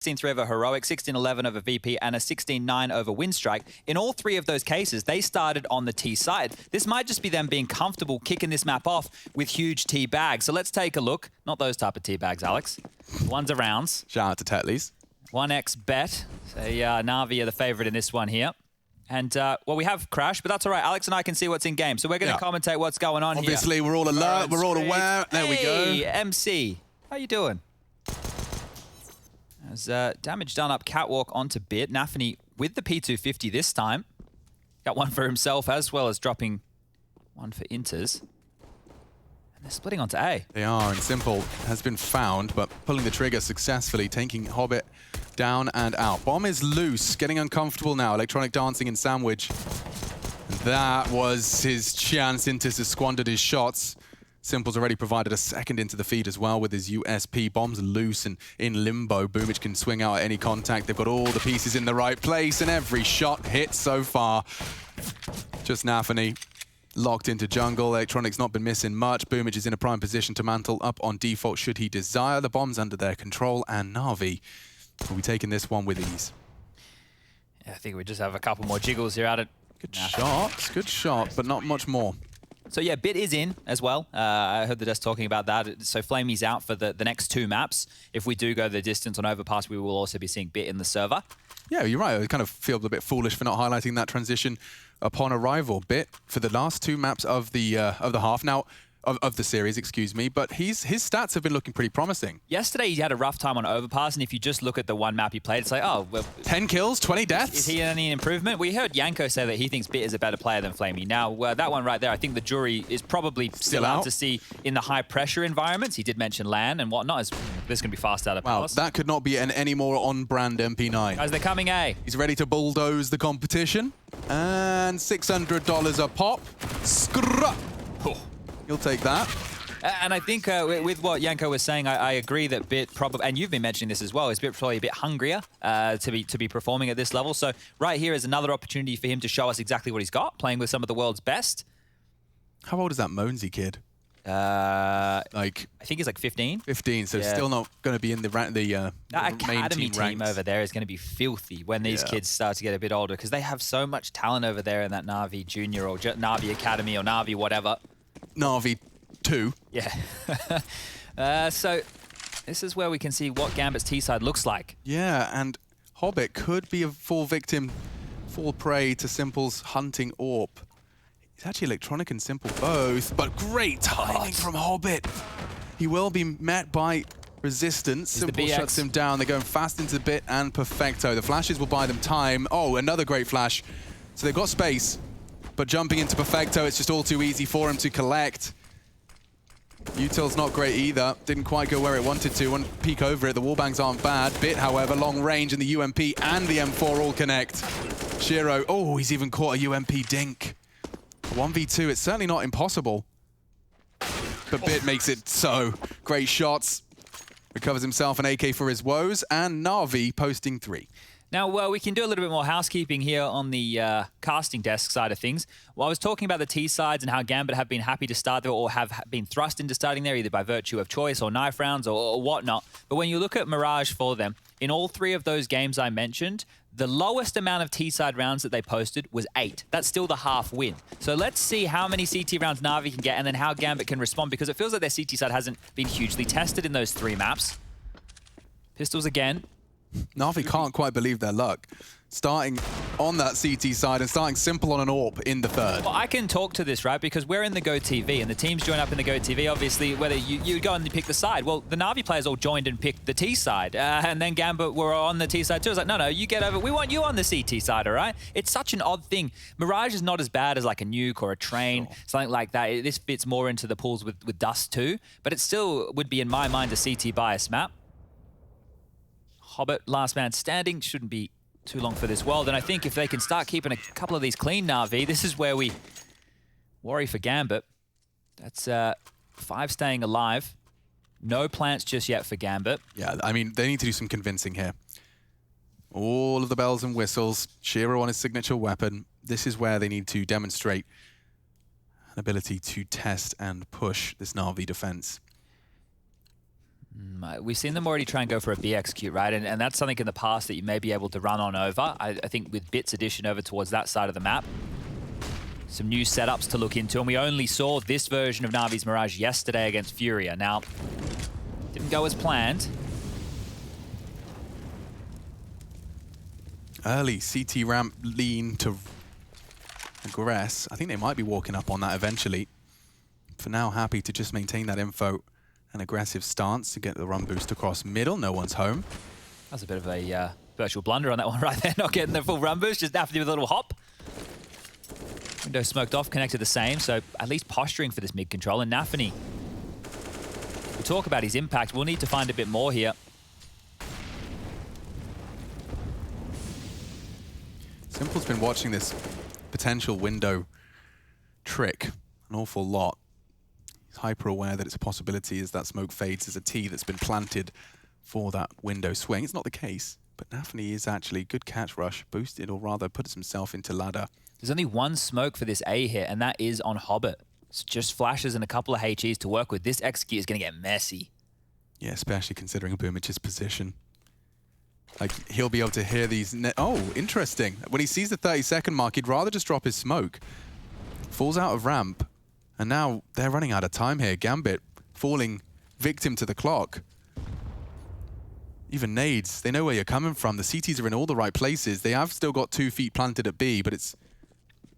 16-3 over Heroic, 16-11 over VP, and a 16-9 over Windstrike. In all three of those cases, they started on the T side. This might just be them being comfortable kicking this map off with huge T bags. So let's take a look. Not those type of T bags, Alex. The ones of rounds. Shout out to Tetley's. 1x bet. So Na'Vi are the favorite in this one here. And, well, we have Crash, but that's all right. Alex and I can see what's in game. So we're going to commentate what's going on Obviously, here. we're all alert. We're all aware. There we go. Hey, MC. How you doing? There's damage done up catwalk onto Bit. Nafany with the P250 this time. Got one for himself as well as dropping one for Inters. And they're splitting onto A. They are, and Simple has been found, but pulling the trigger successfully, taking Hobbit down and out. Bomb is loose, getting uncomfortable now. Electronic dancing and sandwich. That was his chance. Inters has squandered his shots. Simple's already provided a second into the feed as well with his USP. Bomb's loose and in limbo. Boomich can swing out at any contact. They've got all the pieces in the right place, and every shot hit so far. Just Nafany locked into jungle. Electronic's not been missing much. Boomich is in a prime position to mantle up on default should he desire. The bomb's under their control, and Na'Vi will be taking this one with ease. Yeah, I think we just have a couple more jiggles here at it. Good shot, but not much more. So yeah, Bit is in as well. I heard the desk talking about that. So Flamey's out for the next two maps. If we do go the distance on Overpass, we will also be seeing Bit in the server. Yeah, you're right. I kind of feel a bit foolish for not highlighting that transition upon arrival. Bit for the last two maps of the half now. Of the series, excuse me, but his stats have been looking pretty promising. Yesterday, he had a rough time on Overpass, and if you just look at the one map he played, it's like, oh, well, 10 kills, 20 deaths. Is he any improvement? We heard Yanko say that he thinks Bit is a better player than Flamey. Now, that one right there, I think the jury is probably still out to see in the high-pressure environments. He did mention LAN and whatnot. This can be fast out of Palace. Wow, that could not be any more on-brand MP9. Guys, they're coming A. He's ready to bulldoze the competition. And $600 a pop. Scrap. You'll take that. And I think with what Yanko was saying, I agree that Bit probably, and you've been mentioning this as well, is Bit probably a bit hungrier to be performing at this level. So right here is another opportunity for him to show us exactly what he's got, playing with some of the world's best. How old is that Monesy kid? I think he's like 15. 15, so still not going to be in the that academy team ranks. over there is going to be filthy when these kids start to get a bit older, because they have so much talent over there in that Na'Vi Junior or Na'Vi Academy or Na'Vi whatever. Na'Vi 2. Yeah. So this is where we can see what Gambit's T-side looks like. Yeah, and Hobbit could be a fall prey to Simple's hunting AWP. It's actually Electronic and Simple both, but great timing from Hobbit. He will be met by resistance. Simple shuts him down. They're going fast into Bit and Perfecto. The flashes will buy them time. Oh, another great flash. So they've got space. But jumping into Perfecto, it's just all too easy for him to collect. Util's not great either. Didn't quite go where it wanted to. One peek over it. The wallbangs aren't bad. Bit, however, long range, and the UMP and the M4 all connect. Shiro, oh, he's even caught a UMP dink. 1v2, it's certainly not impossible. But Bit makes it so. Great shots. Recovers himself an AK for his woes, and Na'Vi posting 3. Now, we can do a little bit more housekeeping here on the casting desk side of things. Well, I was talking about the T-sides and how Gambit have been happy to start there or have been thrust into starting there either by virtue of choice or knife rounds or whatnot. But when you look at Mirage for them, in all three of those games I mentioned, the lowest amount of T-side rounds that they posted was 8. That's still the half win. So let's see how many CT rounds Na'Vi can get and then how Gambit can respond, because it feels like their CT side hasn't been hugely tested in those 3 maps. Pistols again. Na'Vi can't quite believe their luck. Starting on that CT side and starting Simple on an AWP in the 3rd. Well, I can talk to this, right? Because we're in the Go TV and the teams join up in the Go TV. Obviously, whether you go and pick the side. Well, the Na'Vi players all joined and picked the T side. And then Gambit were on the T side too. I was like, no, you get over. We want you on the CT side, all right? It's such an odd thing. Mirage is not as bad as like a Nuke or a Train, something like that. This fits more into the pools with Dust too. But it still would be, in my mind, a CT bias map. Hobbit, last man standing, shouldn't be too long for this world. And I think if they can start keeping a couple of these clean Na'Vi, this is where we worry for Gambit. That's 5 staying alive. No plants just yet for Gambit. Yeah, I mean, they need to do some convincing here. All of the bells and whistles, Shiro on his signature weapon. This is where they need to demonstrate an ability to test and push this Na'Vi defense. We've seen them already try and go for a B execute, right? And that's something in the past that you may be able to run on over. I think with Bit's addition over towards that side of the map, some new setups to look into. And we only saw this version of Navi's Mirage yesterday against Furia. Now, didn't go as planned. Early CT ramp lean to aggress. I think they might be walking up on that eventually. For now, happy to just maintain that info. An aggressive stance to get the run boost across middle. No one's home. That's a bit of a virtual blunder on that one right there. Not getting the full run boost, just have to do a little hop. Window smoked off, connected the same, so at least posturing for this mid control. And Nafany, we'll talk about his impact. We'll need to find a bit more here. Simple's been watching this potential window trick an awful lot. He's hyper aware that it's a possibility as that smoke fades as a T that's been planted for that window swing. It's not the case, but Nafany is actually good catch rush, boosted, or rather puts himself into ladder. There's only one smoke for this A hit, and that is on Hobbit. It's just flashes and a couple of HEs to work with. This execute is going to get messy. Yeah, especially considering Boomich's position. Like, he'll be able to hear these... Oh, interesting. When he sees the 30-second mark, he'd rather just drop his smoke. Falls out of ramp. And now they're running out of time here. Gambit falling victim to the clock. Even nades, they know where you're coming from. The CTs are in all the right places. They have still got 2 feet planted at B, but it's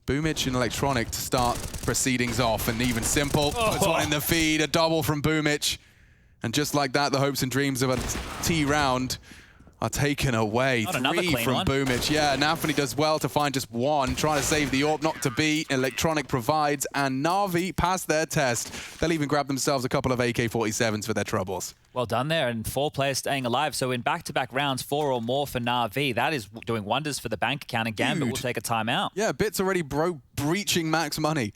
Boomich and Electronic to start proceedings off. And even Simple puts one in the feed, a double from Boomich. And just like that, the hopes and dreams of a T round are taken away. Not 3 from Boomich. Yeah, Nafany does well to find just 1, trying to save the AWP, not to beat. Electronic provides, and Na'Vi pass their test. They'll even grab themselves a couple of AK-47s for their troubles. Well done there, and 4 players staying alive. So in back-to-back rounds, 4 or more for Na'Vi. That is doing wonders for the bank account, and Gambit will take a timeout. Yeah, Bit's already breaching max money.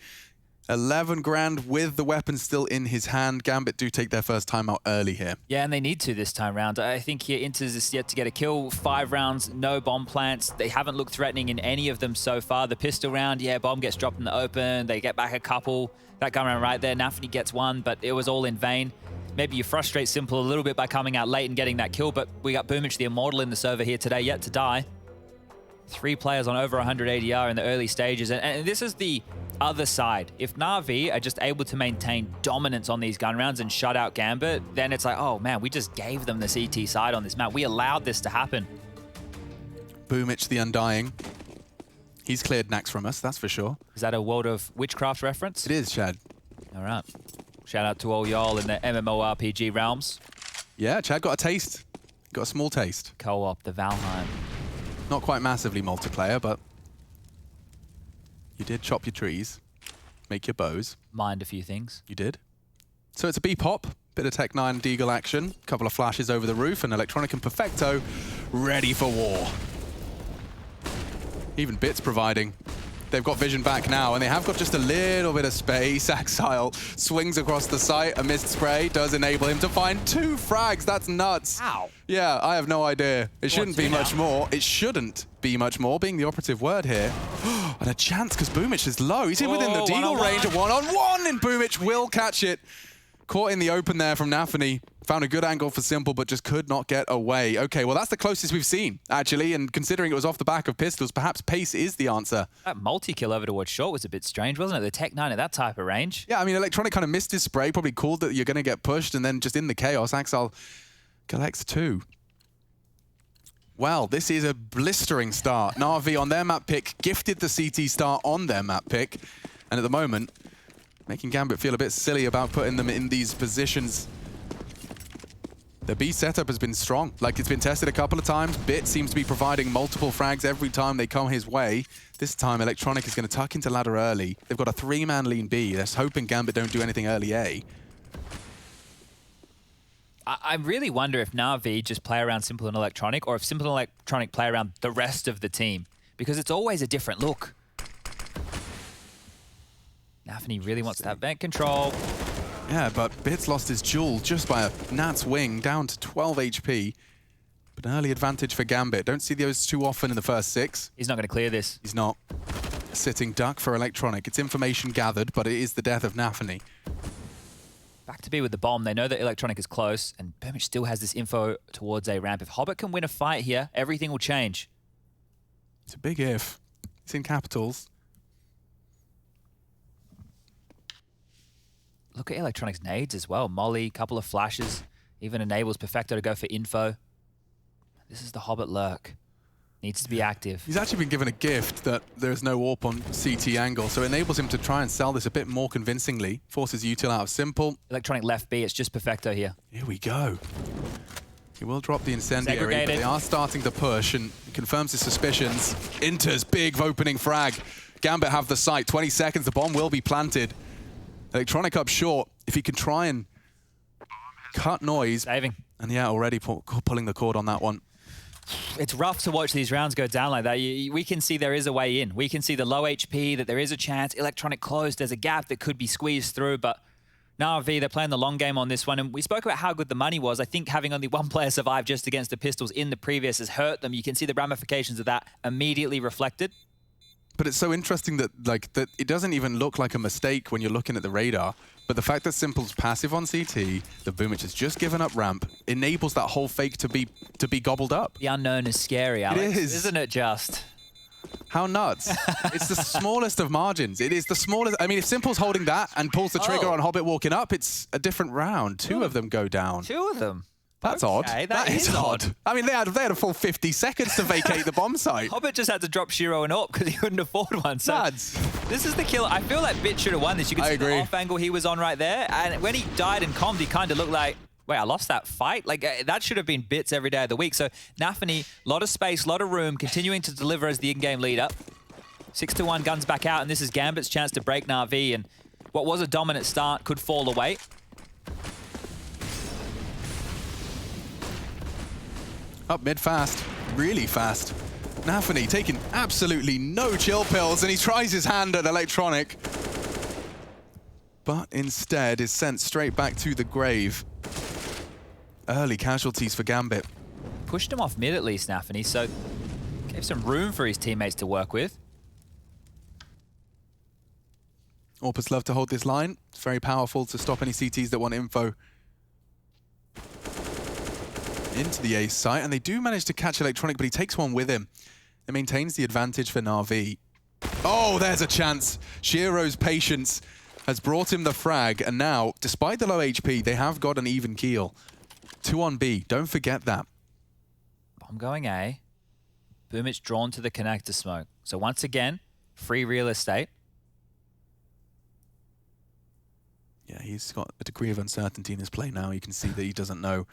11 grand with the weapon still in his hand. Gambit do take their first timeout early here. Yeah, and they need to this time round. I think here Inters is yet to get a kill. 5 rounds, no bomb plants. They haven't looked threatening in any of them so far. The pistol round, yeah, bomb gets dropped in the open. They get back a couple. That gun round right there, Nafany gets 1, but it was all in vain. Maybe you frustrate Simple a little bit by coming out late and getting that kill, but we got Boomich, the Immortal, in the server here today, yet to die. 3 players on over 100 ADR in the early stages, and this is the other side. If Na'Vi are just able to maintain dominance on these gun rounds and shut out Gambit, then it's like, oh man, we just gave them the CT side on this map. We allowed this to happen. Boomich, the Undying. He's cleared Nax from us, that's for sure. Is that a World of Witchcraft reference? It is, Chad. All right. Shout out to all y'all in the MMORPG realms. Yeah, Chad got a taste. Got a small taste. Co-op, the Valheim. Not quite massively multiplayer, but you did chop your trees, make your bows. Mind a few things. You did. So it's a B-pop, bit of Tech 9 Deagle action, couple of flashes over the roof, and Electronic and Perfecto ready for war. Even Bit's providing. They've got vision back now, and they have got just a little bit of space. Axile swings across the site. A mist spray does enable him to find 2 frags. That's nuts. Ow. Yeah, I have no idea. It shouldn't be much more. It shouldn't be much more, being the operative word here. And a chance, because Boomich is low. He's in within the Deagle range of one-on-one, and Boomich will catch it. Caught in the open there from Nafany. Found a good angle for Simple, but just could not get away. Okay, well, that's the closest we've seen, actually. And considering it was off the back of pistols, perhaps pace is the answer. That multi-kill over towards short was a bit strange, wasn't it? The Tech 9 at that type of range. Yeah, I mean, Electronic kind of missed his spray, probably called that you're going to get pushed, and then just in the chaos, Axel collects 2. Well, this is a blistering start. Na'Vi on their map pick, gifted the CT start on their map pick. And at the moment, making Gambit feel a bit silly about putting them in these positions. The B setup has been strong. Like, it's been tested a couple of times. Bit seems to be providing multiple frags every time they come his way. This time, Electronic is going to tuck into ladder early. They've got a 3-man lean B. They're hoping Gambit don't do anything early A. I really wonder if Na'Vi just play around Simple and Electronic, or if Simple and Electronic play around the rest of the team, because it's always a different look. Nafany really wants that vent control. Yeah, but Bit's lost his jewel just by a Nat's wing, down to 12 HP. But an early advantage for Gambit. Don't see those too often in the first 6. He's not going to clear this. He's not. A sitting duck for Electronic. It's information gathered, but it is the death of Nafany. Back to B with the bomb. They know that Electronic is close, and Boomich still has this info towards A ramp. If Hobbit can win a fight here, everything will change. It's a big if. It's in capitals. Look at Electronic's nades as well. Molly, couple of flashes, even enables Perfecto to go for info. This is the Hobbit lurk. Needs to be active. He's actually been given a gift that there's no AWP on CT angle, so it enables him to try and sell this a bit more convincingly. Forces util out of simple. Electronic left B, it's just Perfecto here. Here we go. He will drop the incendiary, but Segregated. they are starting to push and confirms his suspicions. Enters big opening frag. Gambit have the site. 20 seconds, the bomb will be planted. Electronic up short. If he can try and cut noise. Saving. And yeah, already pulling the cord on that one. It's rough to watch these rounds go down like that. We can see there is a way in. We can see the low HP, that there is a chance. Electronic closed, there's a gap that could be squeezed through, but Na'Vi, they're playing the long game on this one. And we spoke about how good the money was. I think having only one player survive just against the Pistols in the previous has hurt them. You can see the ramifications of that immediately reflected. But it's so interesting that that it doesn't even look like a mistake when you're looking at the radar. But the fact that Simple's passive on CT, the Boomich has just given up ramp, enables that whole fake to be gobbled up. The unknown is scary, Alex. It is. Isn't it just? How nuts. It's the smallest of margins. It is the smallest. I mean, if Simple's holding that and pulls the trigger on Hobbit walking up, it's a different round. Two of them go down. Two of them? That's okay, odd. That is odd. I mean, they had a full 50 seconds to vacate the bomb site. Hobbit just had to drop Shiro and AWP because he couldn't afford one. So Lads. This is the kill. I feel like Bit should have won this. You can see the off angle he was on right there. And when he died and commed, he kind of looked like, wait, I lost that fight? Like, that should have been Bits every day of the week. So Nafany, a lot of space, a lot of room, continuing to deliver as the in-game leader. 6-1 guns back out, and this is Gambit's chance to break Na'Vi. And what was a dominant start could fall away. Up mid fast, really fast. Nafany taking absolutely no chill pills, and he tries his hand at Electronic. But instead is sent straight back to the grave. Early casualties for Gambit. Pushed him off mid at least, Nafany, so gave some room for his teammates to work with. Orpus love to hold this line. It's very powerful to stop any CTs that want info into the ace site, and they do manage to catch Electronic, but he takes one with him. It maintains the advantage for Na'Vi. Oh, there's a chance. Shiro's patience has brought him the frag, and now, despite the low HP, they have got an even keel. 2 on B, don't forget that. Bomb going A. Boomich drawn to the connector smoke. So once again, free real estate. Yeah, he's got a degree of uncertainty in his play now. You can see that he doesn't know.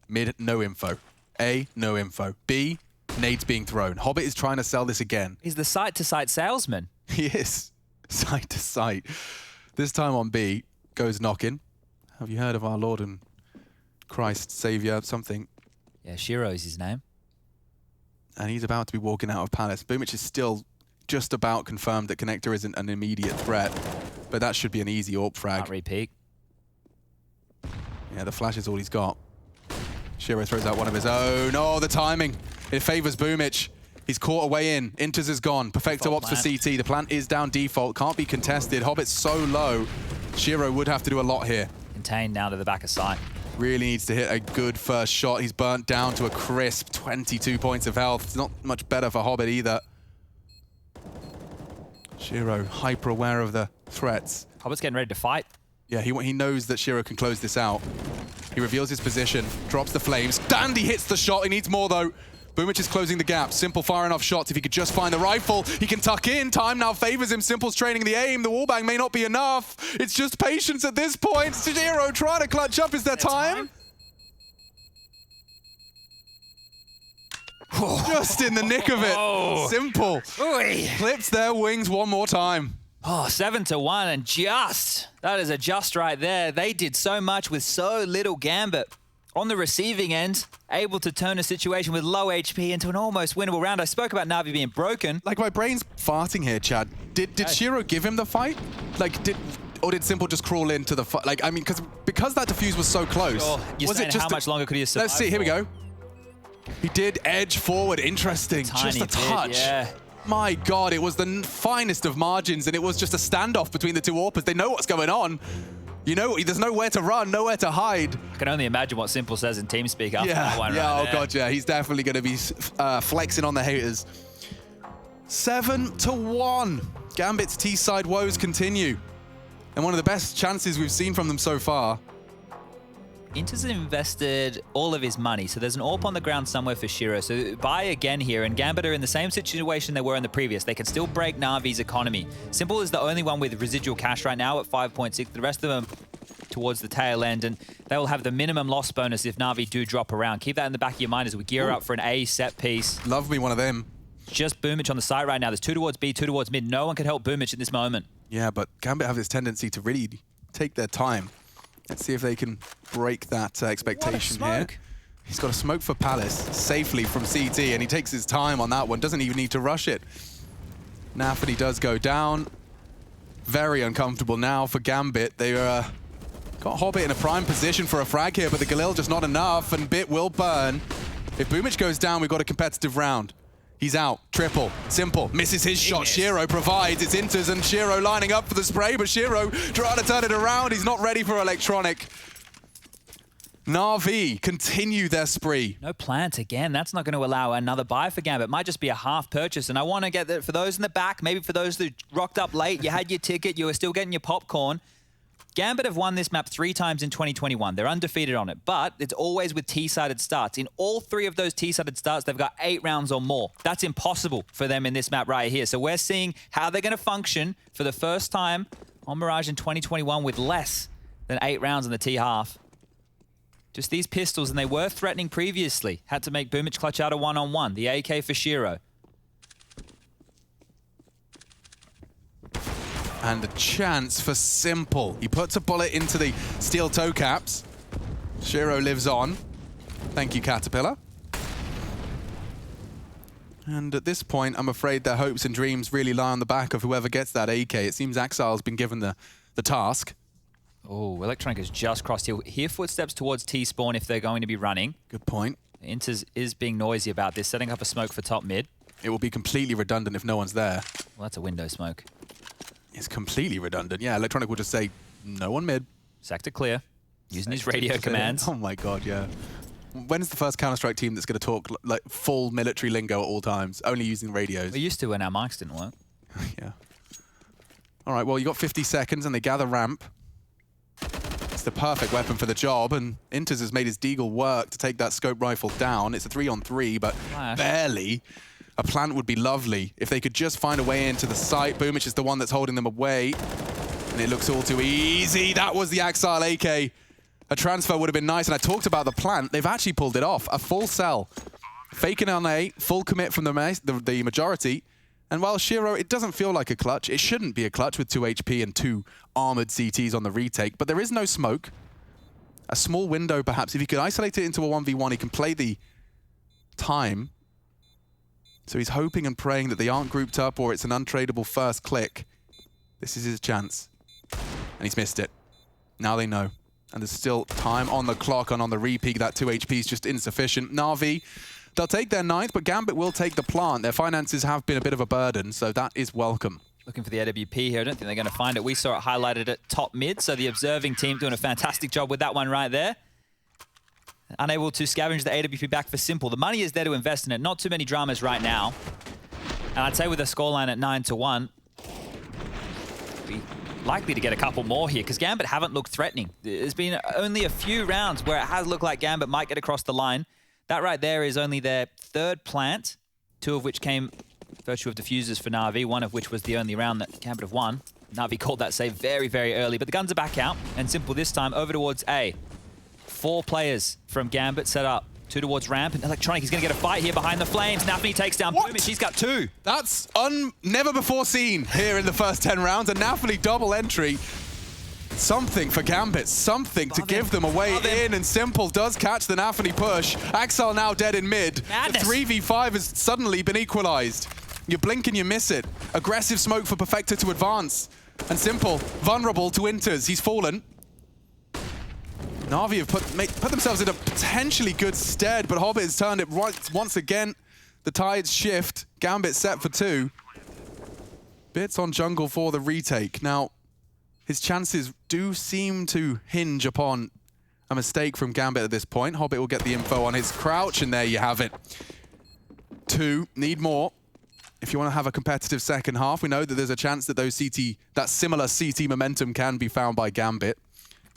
Mid, no info. A, no info. B, nades being thrown. Hobbit is trying to sell this again. He's the site-to-site salesman. He is. Site to site. This time on B, goes knocking. Have you heard of our Lord and Christ, Savior, something? Yeah, Shiro's his name. And he's about to be walking out of Palace. Boomich is still just about confirmed that Connector isn't an immediate threat, but that should be an easy AWP frag. Can't repeat. Yeah, the flash is all he's got. Shiro throws out one of his own. Oh, the timing. It favors Boomich. He's caught a way in. Inters is gone. Perfecto opts for CT. The plant is down default. Can't be contested. Hobbit's so low. Shiro would have to do a lot here. Contained now to the back of sight. Really needs to hit a good first shot. He's burnt down to a crisp 22 points of health. It's not much better for Hobbit either. Shiro, hyper aware of the threats. Hobbit's getting ready to fight. Yeah, he knows that Shiro can close this out. He reveals his position, drops the flames. Dandy hits the shot. He needs more, though. Boomich is closing the gap. Simple firing off shots. If he could just find the rifle, he can tuck in. Time now favors him. Simple's training the aim. The wallbang may not be enough. It's just patience at this point. Shiro trying to clutch up. Is there time? Just in the nick of it. Oh. Simple. Oy. Clips their wings one more time. Oh, 7-1 and just. That is a just right there. They did so much with so little Gambit. On the receiving end, able to turn a situation with low HP into an almost winnable round. I spoke about Na'Vi being broken. Like, my brain's farting here, Chad. Did Shiro give him the fight? Like, did Simple just crawl into the fight? Like, I mean, because that defuse was so close. Sure. You're was saying it just how much longer could he have survived? Let's see, here we go. He did edge forward, interesting. Just a touch. Yeah. My God, it was the finest of margins, and it was just a standoff between the two AWPers. They know what's going on. You know, there's nowhere to run, nowhere to hide. I can only imagine what Simple says in TeamSpeak after that one. Yeah, right oh there. god, yeah. He's definitely going to be flexing on the haters. 7-1. Gambit's T-side woes continue. And one of the best chances we've seen from them so far. Inter's invested all of his money, so there's an AWP on the ground somewhere for Shiro. So buy again here, and Gambit are in the same situation they were in the previous. They can still break Na'Vi's economy. Simple is the only one with residual cash right now at 5.6. The rest of them towards the tail end, and they will have the minimum loss bonus if Na'Vi do drop around. Keep that in the back of your mind as we gear up for an A set piece. Love me one of them. Just Boomich on the side right now. There's 2 towards B, 2 towards mid. No one can help Boomich at this moment. Yeah, but Gambit have this tendency to really take their time. Let's see if they can break that expectation here. He's got a smoke for Palace safely from CT, and he takes his time on that one. Doesn't even need to rush it. Nafany does go down. Very uncomfortable now for Gambit. They got Hobbit in a prime position for a frag here, but the Galil just not enough, and Bit will burn. If Boomich goes down, we've got a competitive round. He's out. Triple. Simple. Misses his shot. Shiro provides. It's Inters and Shiro lining up for the spray, but Shiro trying to turn it around. He's not ready for Electronic. Na'Vi continue their spree. No plant again. That's not going to allow another buy for Gambit. Might just be a half purchase. And I want to get that for those in the back, maybe for those that rocked up late, you had your ticket, you were still getting your popcorn. Gambit have won this map 3 times in 2021. They're undefeated on it, but it's always with T-sided starts. In all 3 of those T-sided starts, they've got 8 rounds or more. That's impossible for them in this map right here. So we're seeing how they're going to function for the first time on Mirage in 2021 with less than 8 rounds in the T-half. Just these pistols, and they were threatening previously. Had to make Boomich clutch out a one-on-one. The AK for Shiro. And a chance for Simple. He puts a bullet into the steel toe caps. Shiro lives on. Thank you, Caterpillar. And at this point, I'm afraid their hopes and dreams really lie on the back of whoever gets that AK. It seems Axile's been given the task. Oh, Electronic has just crossed here. Hear footsteps towards T-spawn if they're going to be running. Good point. Inters is being noisy about this, setting up a smoke for top mid. It will be completely redundant if no one's there. Well, that's a window smoke. It's completely redundant. Yeah, Electronic will just say, no one mid. Sector clear. Using his radio commands. Oh my god, yeah. When's the first Counter-Strike team that's going to talk like full military lingo at all times, only using radios? We used to when our mics didn't work. Yeah. All right, well, you got 50 seconds and they gather ramp. It's the perfect weapon for the job, and Inters has made his deagle work to take that scope rifle down. It's a 3-on-3, but barely. A plant would be lovely if they could just find a way into the site. Boomich is the one that's holding them away, and it looks all too easy. That was the Axile AK. A transfer would have been nice, and I talked about the plant. They've actually pulled it off. A full sell. Faking on A, full commit from the majority. And while Shiro, it doesn't feel like a clutch. It shouldn't be a clutch with 2 HP and 2 armored CTs on the retake, but there is no smoke. A small window, perhaps. If he could isolate it into a 1v1, he can play the time. So he's hoping and praying that they aren't grouped up or it's an untradeable first click. This is his chance. And he's missed it. Now they know. And there's still time on the clock, and on the repeat, that 2 HP is just insufficient. Na'Vi, they'll take their 9th, but Gambit will take the plant. Their finances have been a bit of a burden, so that is welcome. Looking for the AWP here. I don't think they're going to find it. We saw it highlighted at top mid, so the observing team doing a fantastic job with that one right there. Unable to scavenge the AWP back for Simple. The money is there to invest in it. Not too many dramas right now. And I'd say with a scoreline at 9-1, be likely to get a couple more here, because Gambit haven't looked threatening. There's been only a few rounds where it has looked like Gambit might get across the line. That right there is only their 3rd plant, 2 of which came virtue of diffusers for Na'Vi, 1 of which was the only round that Gambit have won. Na'Vi called that save very, very early, but the guns are back out, and Simple this time over towards A. 4 players from Gambit set up. 2 towards ramp, and Electronic is going to get a fight here behind the flames. Nafany takes down Boomich. He's got 2. That's never before seen here in the first 10 rounds. A Nafany double entry. Something for Gambit, something to give them a way in, and Simple does catch the Nafany push. Axel now dead in mid. Madness. The 3v5 has suddenly been equalized. You blink and you miss it. Aggressive smoke for Perfector to advance. And Simple, vulnerable to Inters. He's fallen. Na'Vi have put themselves in a potentially good stead, but Hobbit has turned it right once again. The tides shift. Gambit set for 2. Bits on jungle for the retake. Now, His chances do seem to hinge upon a mistake from Gambit at this point. Hobbit will get the info on his crouch, and there you have it. 2, need more. If you want to have a competitive second half, we know that there's a chance that that similar CT momentum can be found by Gambit.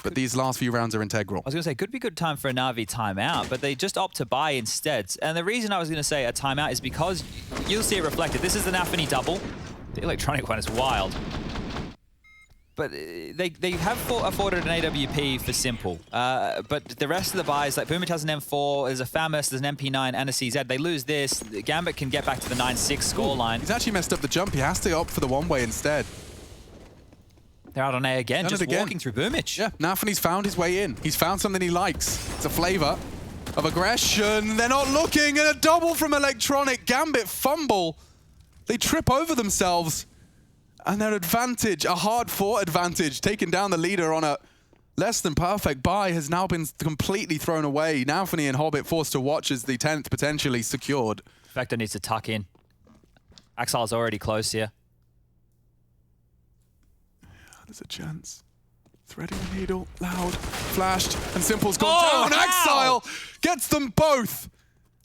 But these last few rounds are integral. I was going to say, could be good time for a Na'Vi timeout, but they just opt to buy instead. And the reason I was going to say a timeout is because you'll see it reflected. This is the Nafany double. The electronic one is wild. But they have afforded an AWP for Simple. But the rest of the buys, like Boomich has an M4, there's a FAMAS, there's an MP9 and a CZ. They lose this. Gambit can get back to the 9-6 scoreline. He's actually messed up the jump. He has to opt for the one-way instead. They're out on A again, just walking through Boomich. Yeah, Nafany's found his way in. He's found something he likes. It's a flavor of aggression. They're not looking, and a double from Electronic. Gambit fumble. They trip over themselves. And their advantage, a hard-fought advantage, taking down the leader on a less than perfect buy, has now been completely thrown away. Nafany and Hobbit forced to watch as the 10th potentially secured. Vector needs to tuck in. Axile's already close here. There's a chance. Threading the needle, loud, flashed, and Simple's gone down. Exile gets them both.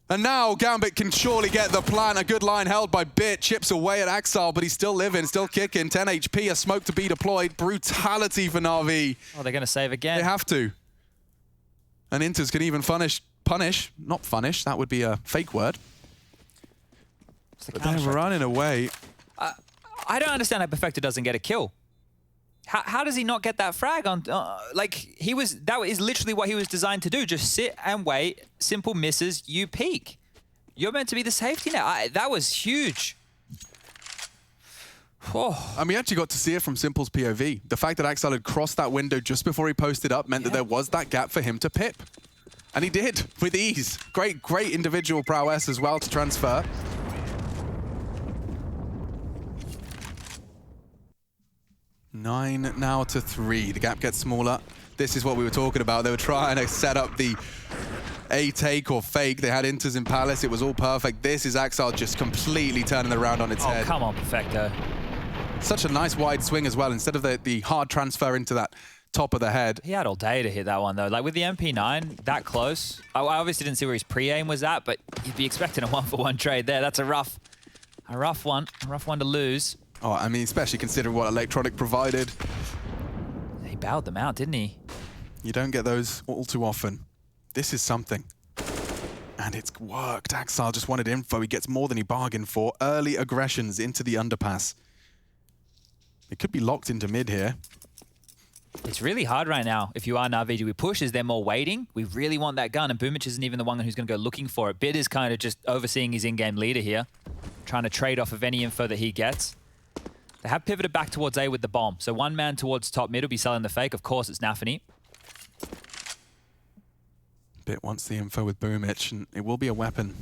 And now Gambit can surely get the plan. A good line held by Bit. Chips away at Axile, but he's still living, still kicking. 10 HP, a smoke to be deployed. Brutality for Na'Vi. Oh, they're going to save again. They have to. And Inters can even punish, not punish, that would be a fake word. But they're running away. I don't understand how Perfecto doesn't get a kill. How does he not get that frag on? Like, that is literally what he was designed to do. Just sit and wait. Simple misses, you peek. You're meant to be the safety net. That was huge. Oh. And we actually got to see it from Simple's POV. The fact that Axel had crossed that window just before he posted up meant that there was that gap for him to pip. And he did, with ease. Great individual prowess as well to transfer. Nine now to 3. The gap gets smaller. This is what we were talking about. They were trying to set up the A take or fake. They had Inters in Palace. It was all perfect. This is Axile just completely turning the round on its head. Oh, come on, Perfecto. Such a nice wide swing as well, instead of the hard transfer into that top of the head. He had all day to hit that one, though. Like, with the MP9, that close. I obviously didn't see where his pre-aim was at, but you'd be expecting a 1-for-1 trade there. That's a rough one to lose. Oh, I mean, especially considering what Electronic provided. He bowed them out, didn't he? You don't get those all too often. This is something. And it's worked. Axile just wanted info. He gets more than he bargained for. Early aggressions into the underpass. It could be locked into mid here. It's really hard right now. If you are Na'Vi, do we push? Is there more waiting? We really want that gun, and Boomich isn't even the one who's going to go looking for it. Bit is kind of just overseeing his in-game leader here, trying to trade off of any info that he gets. They have pivoted back towards A with the bomb. So one man towards top mid will be selling the fake. Of course, it's Nafany. Bit wants the info with Boomich, and it will be a weapon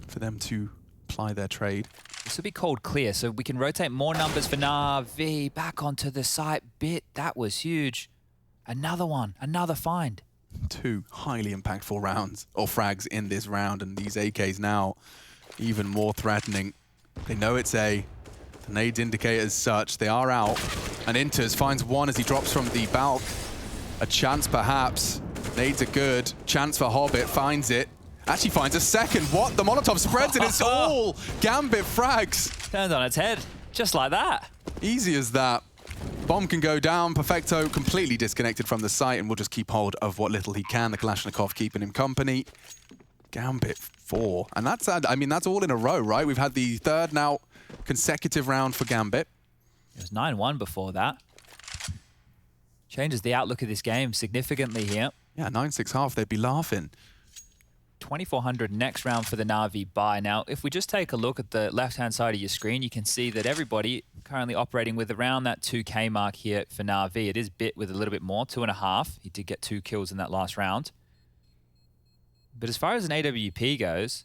for them to ply their trade. This will be called clear, so we can rotate more numbers for Na'Vi. Back onto the site. Bit, that was huge. Another one, another find. 2 highly impactful rounds, or frags in this round, and these AKs now even more threatening. They know it's A. The nades indicate as such. They are out. And Inters finds one as he drops from the balk. A chance perhaps. Nades are good. Chance for Hobbit. Finds it. Actually finds a second. What? The Molotov spreads and it's all Gambit frags. Turns on its head. Just like that. Easy as that. Bomb can go down. Perfecto completely disconnected from the site and will just keep hold of what little he can. The Kalashnikov keeping him company. Gambit 4. And that's, I mean, that's all in a row, right? We've had the third now consecutive round for Gambit. It was 9-1 before that. Changes the outlook of this game significantly here. Yeah, 9-6 half, they'd be laughing. 2,400 next round for the Na'Vi buy. Now, if we just take a look at the left-hand side of your screen, you can see that everybody currently operating with around that 2K mark here for Na'Vi. It is Bit with a little bit more, 2.5. He did get 2 kills in that last round. But as far as an AWP goes,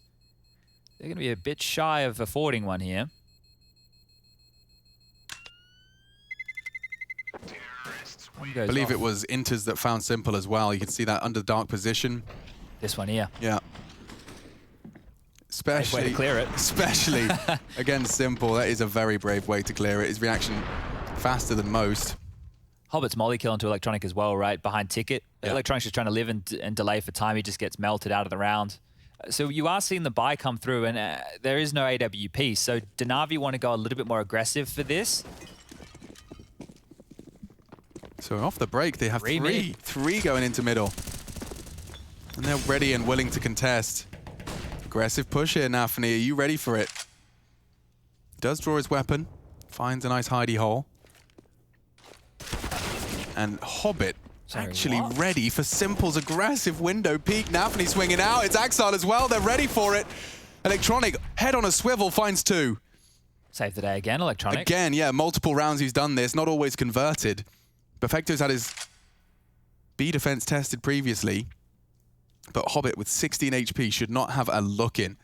they're going to be a bit shy of affording one here. I believe it was Inters that found Simple as well. You can see that under dark position. This one here. Yeah. Especially, way to clear it. Especially against Simple. That is a very brave way to clear it. His reaction faster than most. Hobbit's molly kill into Electronic as well, right? Behind Ticket. Yeah. Electronic's just trying to live and delay for time. He just gets melted out of the round. So you are seeing the buy come through, and there is no AWP. So do Na'Vi want to go a little bit more aggressive for this? So off the break, they have three going into middle. And they're ready and willing to contest. Aggressive push here, Nafany. Are you ready for it? Does draw his weapon. Finds a nice hidey hole. And Hobbit actually ready for Simple's aggressive window peek. Nafany swinging out. It's Axile as well. They're ready for it. Electronic, head on a swivel, finds 2. Save the day again, Electronic. Again, yeah, multiple rounds he's done this. Not always converted. Perfecto's had his B defense tested previously. But Hobbit with 16 HP should not have a look in.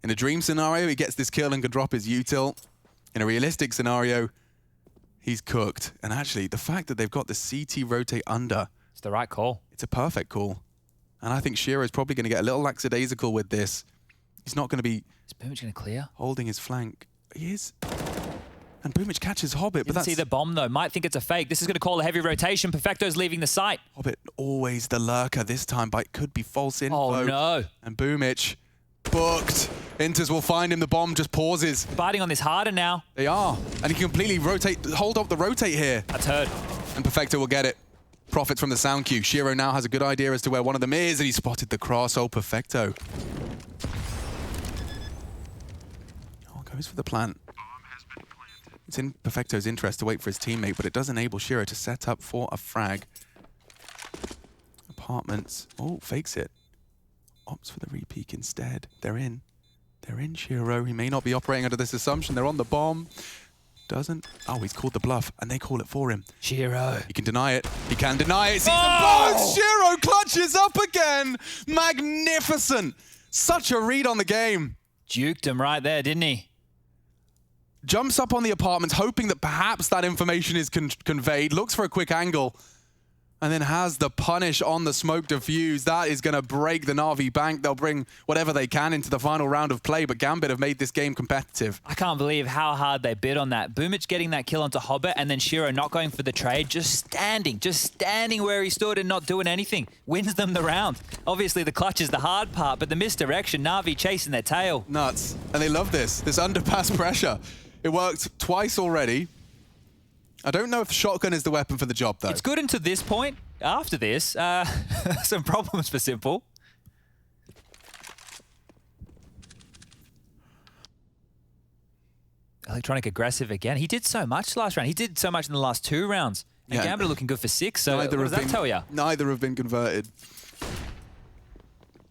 In a dream scenario, he gets this kill and can drop his util. In a realistic scenario, he's cooked. And actually, the fact that they've got the CT rotate under... It's the right call. It's a perfect call. And I think Shiro's probably going to get a little lackadaisical with this. He's not going to be... Is Boomich going to clear? Holding his flank. He is. And Boomich catches Hobbit, but that's... see the bomb, though. Might think it's a fake. This is going to call a heavy rotation. Perfecto's leaving the site. Hobbit, always the lurker this time, but it could be false info. Oh, no. And Boomich, booked. Inters will find him. The bomb just pauses. Biting on this harder now. They are. And he can completely rotate, hold up the rotate here. That's hurt. And Perfecto will get it. Profits from the sound cue. Shiro now has a good idea as to where one of them is, and he spotted the cross. Oh, Perfecto. Oh, goes for the plant. It's in Perfecto's interest to wait for his teammate, but it does enable Shiro to set up for a frag. Apartments. Oh, fakes it. Opts for the repeak instead. They're in. They're in, Shiro. He may not be operating under this assumption. They're on the bomb. Doesn't. Oh, he's called the bluff, and they call it for him. Shiro. He can deny it. He can deny it. Sees them both. Shiro clutches up again. Magnificent. Such a read on the game. Duked him right there, didn't he? Jumps up on the apartments, hoping that perhaps that information is conveyed. Looks for a quick angle. And then has the punish on the smoke diffuse. That is going to break the Na'Vi bank. They'll bring whatever they can into the final round of play, but Gambit have made this game competitive. I can't believe how hard they bid on that. Boomich getting that kill onto Hobbit, and then Shiro not going for the trade, just standing where he stood and not doing anything. Wins them the round. Obviously, the clutch is the hard part, but the misdirection, Na'Vi chasing their tail. Nuts. And they love this underpass pressure. It worked twice already. I don't know if shotgun is the weapon for the job, though. It's good until this point. After this, some problems for Simple. Electronic aggressive again. He did so much last round. He did so much in the last 2 rounds. And yeah. Gambit looking good for 6, so what does that tell you? Neither have been converted.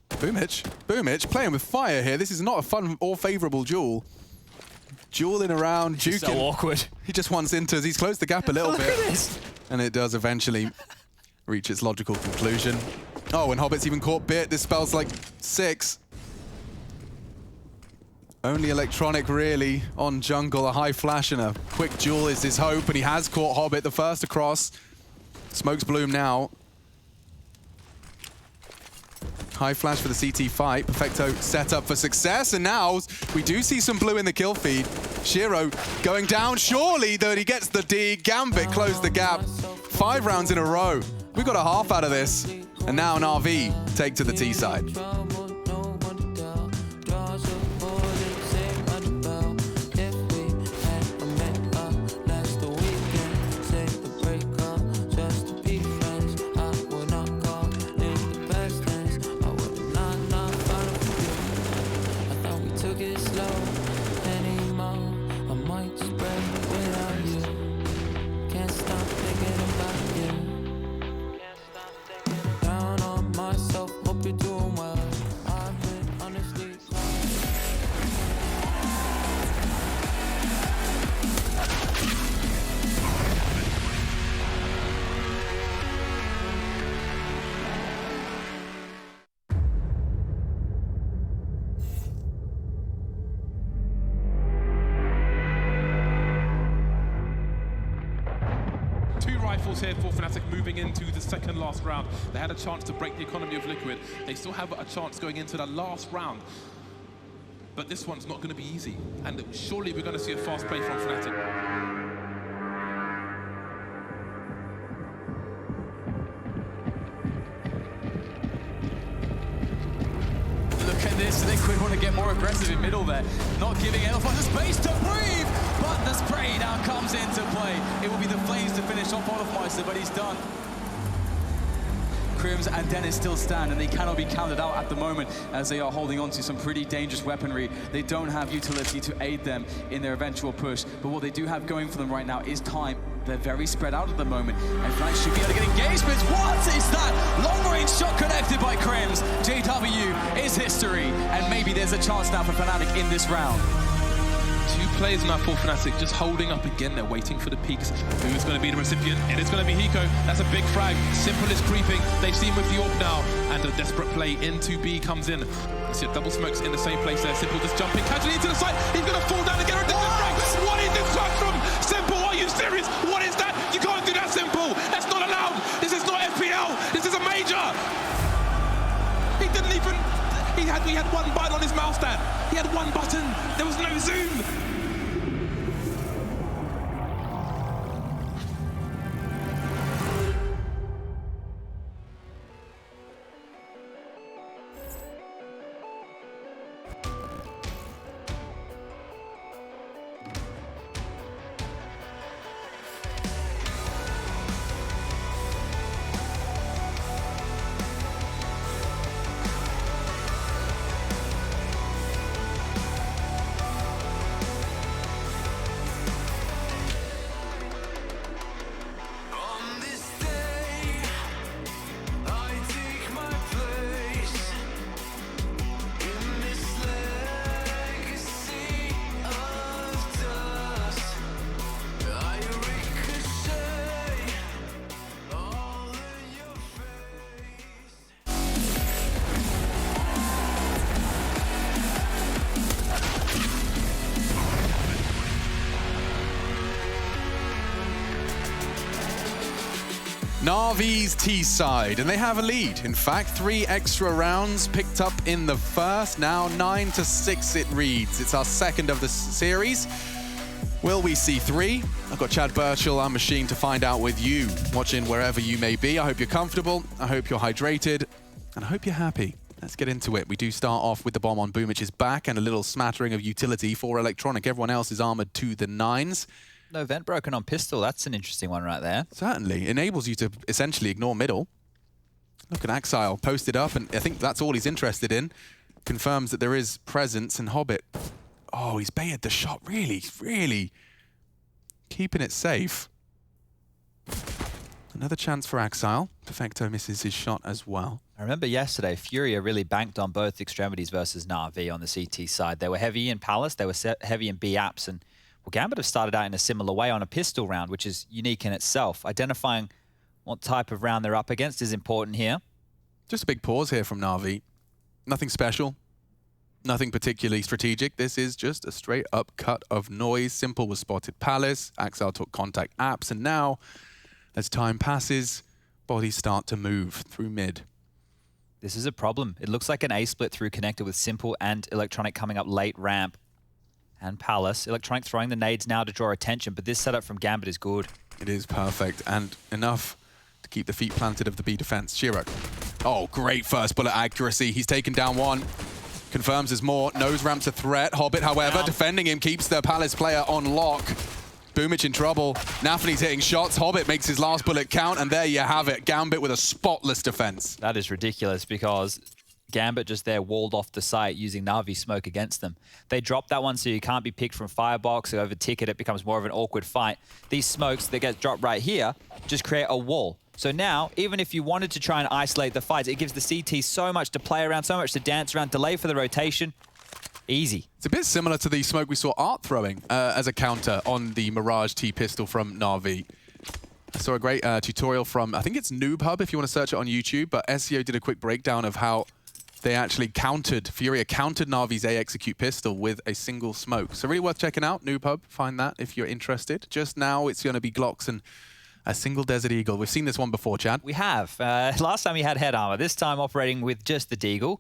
Boomich playing with fire here. This is not a fun or favourable duel. Dueling around, duking. So awkward. He just wants inters. He's closed the gap a little Look bit. At this. And it does eventually reach its logical conclusion. Oh, and Hobbit's even caught bit. This spells like 6. Only Electronic really on jungle. A high flash and a quick duel is his hope, and he has caught Hobbit, the first across. Smokes bloom now. High flash for the CT fight. Perfecto set up for success, and now we do see some blue in the kill feed. Shiro going down, surely, though he gets the D. Gambit closed the gap. 5 rounds in a row. We got a half out of this, and now an RV take to the T side. Here for Fnatic moving into the second last round. They had a chance to break the economy of Liquid. They still have a chance going into the last round. But this one's not going to be easy. And surely we're going to see a fast play from Fnatic. aggressive in middle there, not giving Elephant the space to breathe, but the spray now comes into play. It will be the Flames to finish off Olofmeister, but he's done. Crims and Dennis still stand, and they cannot be counted out at the moment as they are holding on to some pretty dangerous weaponry. They don't have utility to aid them in their eventual push, but what they do have going for them right now is time. They're very spread out at the moment, and Fnatic should be able to get engagements. What is that? Long-range shot connected by Crims. JW is history, and maybe there's a chance now for Fnatic in this round. Two players now for Fnatic just holding up again. They're waiting for the peaks. Who is going to be the recipient? It is going to be Hiko. That's a big frag. Simple is creeping. They've seen with the AWP now, and a desperate play into B comes in. You see double smokes in the same place there. Simple just jumping casually into the site. He's going to fall down and get a ridiculous frag. What is this shot from Simple? Are you serious? What is that? You can't do that, Simple. That's not allowed. This is not FPL. This is a major. He didn't even... He had one button on his mouse stand. He had one button. There was no zoom. Na'Vi's T-side, and they have a lead. In fact, 3 extra rounds picked up in the first. Now 9-6 it reads. It's our second of the series. Will we see 3? I've got Chad Burchell, I'm Machine, to find out with you, watching wherever you may be. I hope you're comfortable, I hope you're hydrated, and I hope you're happy. Let's get into it. We do start off with the bomb on Boomich's back and a little smattering of utility for Electronic. Everyone else is armored to the 9s. No vent broken on pistol. That's an interesting one right there. Certainly. Enables you to essentially ignore middle. Look at Axile posted up, and I think that's all he's interested in. Confirms that there is presence, and Hobbit. Oh, he's baited the shot. Really, really keeping it safe. Another chance for Axile. Perfecto misses his shot as well. I remember yesterday, Furia really banked on both extremities versus Na'Vi on the CT side. They were heavy in Palace, they were heavy in B apps, and well, Gambit have started out in a similar way on a pistol round, which is unique in itself. Identifying what type of round they're up against is important here. Just a big pause here from Na'Vi. Nothing special. Nothing particularly strategic. This is just a straight up cut of noise. Simple was spotted Palace. Axel took contact apps, and now, as time passes, bodies start to move through mid. This is a problem. It looks like an A split through connected with Simple and Electronic coming up late ramp. And Palace. Electronic throwing the nades now to draw attention, but this setup from Gambit is good. It is perfect, and enough to keep the feet planted of the B defense. Shiro. Oh, great first bullet accuracy. He's taken down one. Confirms there's more. Nose ramps a threat. Hobbit, however, defending him, keeps the Palace player on lock. Boomich in trouble. Nafany's hitting shots. Hobbit makes his last bullet count, and there you have it. Gambit with a spotless defense. That is ridiculous because Gambit just there walled off the site using Na'Vi smoke against them. They dropped that one so you can't be picked from Firebox. Over ticket, it becomes more of an awkward fight. These smokes that get dropped right here just create a wall. So now, even if you wanted to try and isolate the fights, it gives the CT so much to play around, so much to dance around, delay for the rotation. Easy. It's a bit similar to the smoke we saw Art throwing as a counter on the Mirage T pistol from Na'Vi. I saw a great tutorial from, I think it's Noob Hub if you want to search it on YouTube, but SEO did a quick breakdown of how they actually Furia countered Na'Vi's A execute pistol with a single smoke. So really worth checking out, Noob Hub. Find that if you're interested. Just now, it's going to be Glocks and a single Desert Eagle. We've seen this one before, Chad. We have. Last time he had head armor. This time operating with just the Deagle.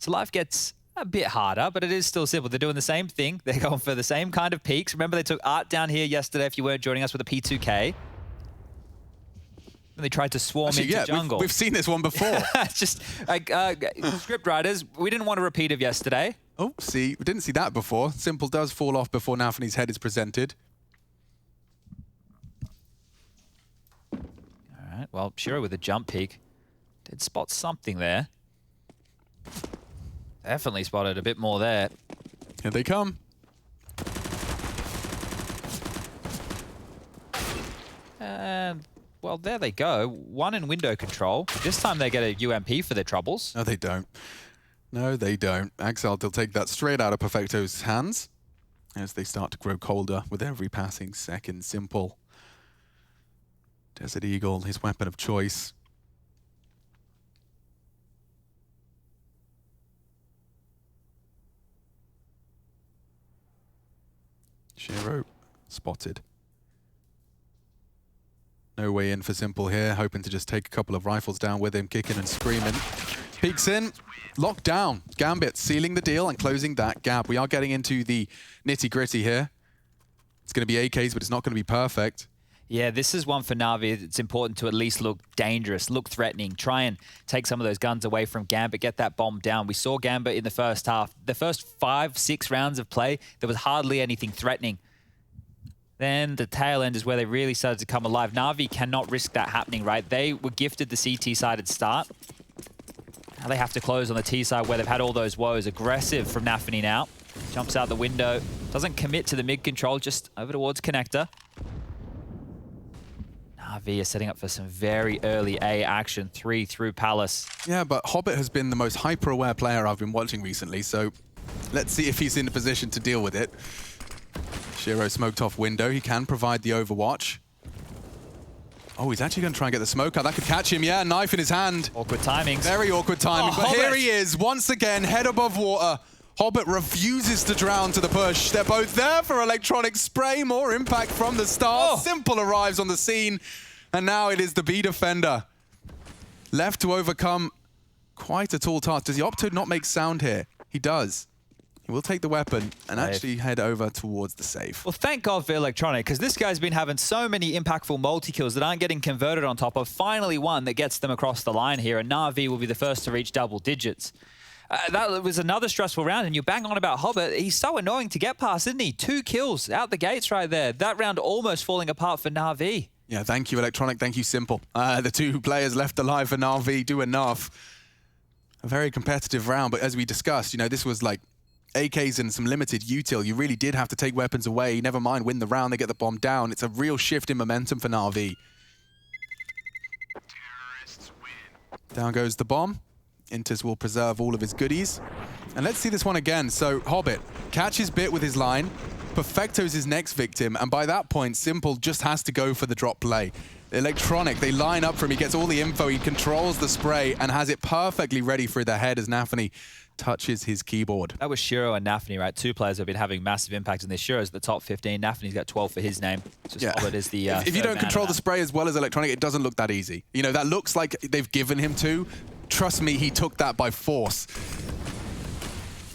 So life gets a bit harder, but it is still simple. They're doing the same thing. They're going for the same kind of peaks. Remember, they took Art down here yesterday if you weren't joining us with a P2K. And they tried to swarm into jungle. We've seen this one before. It's just, script writers, we didn't want a repeat of yesterday. Oh, see, we didn't see that before. Simple does fall off before Nafany's head is presented. All right, well, Shiro with a jump peek. Did spot something there. Definitely spotted a bit more there. Here they come. And, well, there they go. One in window control. This time they get a UMP for their troubles. No, they don't. No, they don't. Axel, they'll take that straight out of Perfecto's hands as they start to grow colder with every passing second. Simple. Desert Eagle, his weapon of choice. Shiro spotted. No way in for Simple here, hoping to just take a couple of rifles down with him, kicking and screaming. Peeks in, locked down. Gambit sealing the deal and closing that gap. We are getting into the nitty-gritty here. It's going to be AKs, but it's not going to be perfect. Yeah, this is one for Na'Vi. It's important to at least look dangerous, look threatening, try and take some of those guns away from Gambit, get that bomb down. We saw Gambit in the first half. The first 5-6 rounds of play, there was hardly anything threatening. Then the tail end is where they really started to come alive. Na'Vi cannot risk that happening, right? They were gifted the CT side at start. Now they have to close on the T side where they've had all those woes. Aggressive from Nafany now. Jumps out the window. Doesn't commit to the mid control, just over towards connector. Na'Vi are setting up for some very early A action. 3 through Palace. Yeah, but Hobbit has been the most hyper-aware player I've been watching recently, so let's see if he's in a position to deal with it. Shiro smoked off window. He can provide the overwatch. Oh, he's actually going to try and get the smoke out. That could catch him. Yeah, knife in his hand. Awkward timings. Very awkward timing. Oh, but Hobbit. here he is, once again, head above water. Hobbit refuses to drown to the push. They're both there for electronic spray. More impact from the start. Oh. Simple arrives on the scene. And now it is the B defender. Left to overcome quite a tall task. Does he opt to not make sound here? He does. He will take the weapon and actually head over towards the safe. Well, thank God for Electronic, because this guy's been having so many impactful multi-kills that aren't getting converted on top of. Finally one that gets them across the line here, and Na'Vi will be the first to reach double digits. That was another stressful round, and you bang on about Hobbit. He's so annoying to get past, isn't he? 2 kills out the gates right there. That round almost falling apart for Na'Vi. Yeah, thank you, Electronic. Thank you, Simple. The 2 players left alive for Na'Vi do enough. A very competitive round, but as we discussed, you know, this was like AKs and some limited util. You really did have to take weapons away. Never mind, win the round, they get the bomb down. It's a real shift in momentum for Na'Vi. Down goes the bomb. Inters will preserve all of his goodies. And let's see this one again. So Hobbit catches Bit with his line. Perfecto's his next victim. And by that point, Simple just has to go for the drop play. Electronic, they line up for him. He gets all the info. He controls the spray and has it perfectly ready for the head as Nafany touches his keyboard. That was Shiro and Nafany, right? 2 players have been having massive impact in this. Shiro's the top 15. Nafany's got 12 for his name. It's just Hobbit is the if you don't control the spray as well as Electronic, it doesn't look that easy. You know, that looks like they've given him to. Trust me, he took that by force.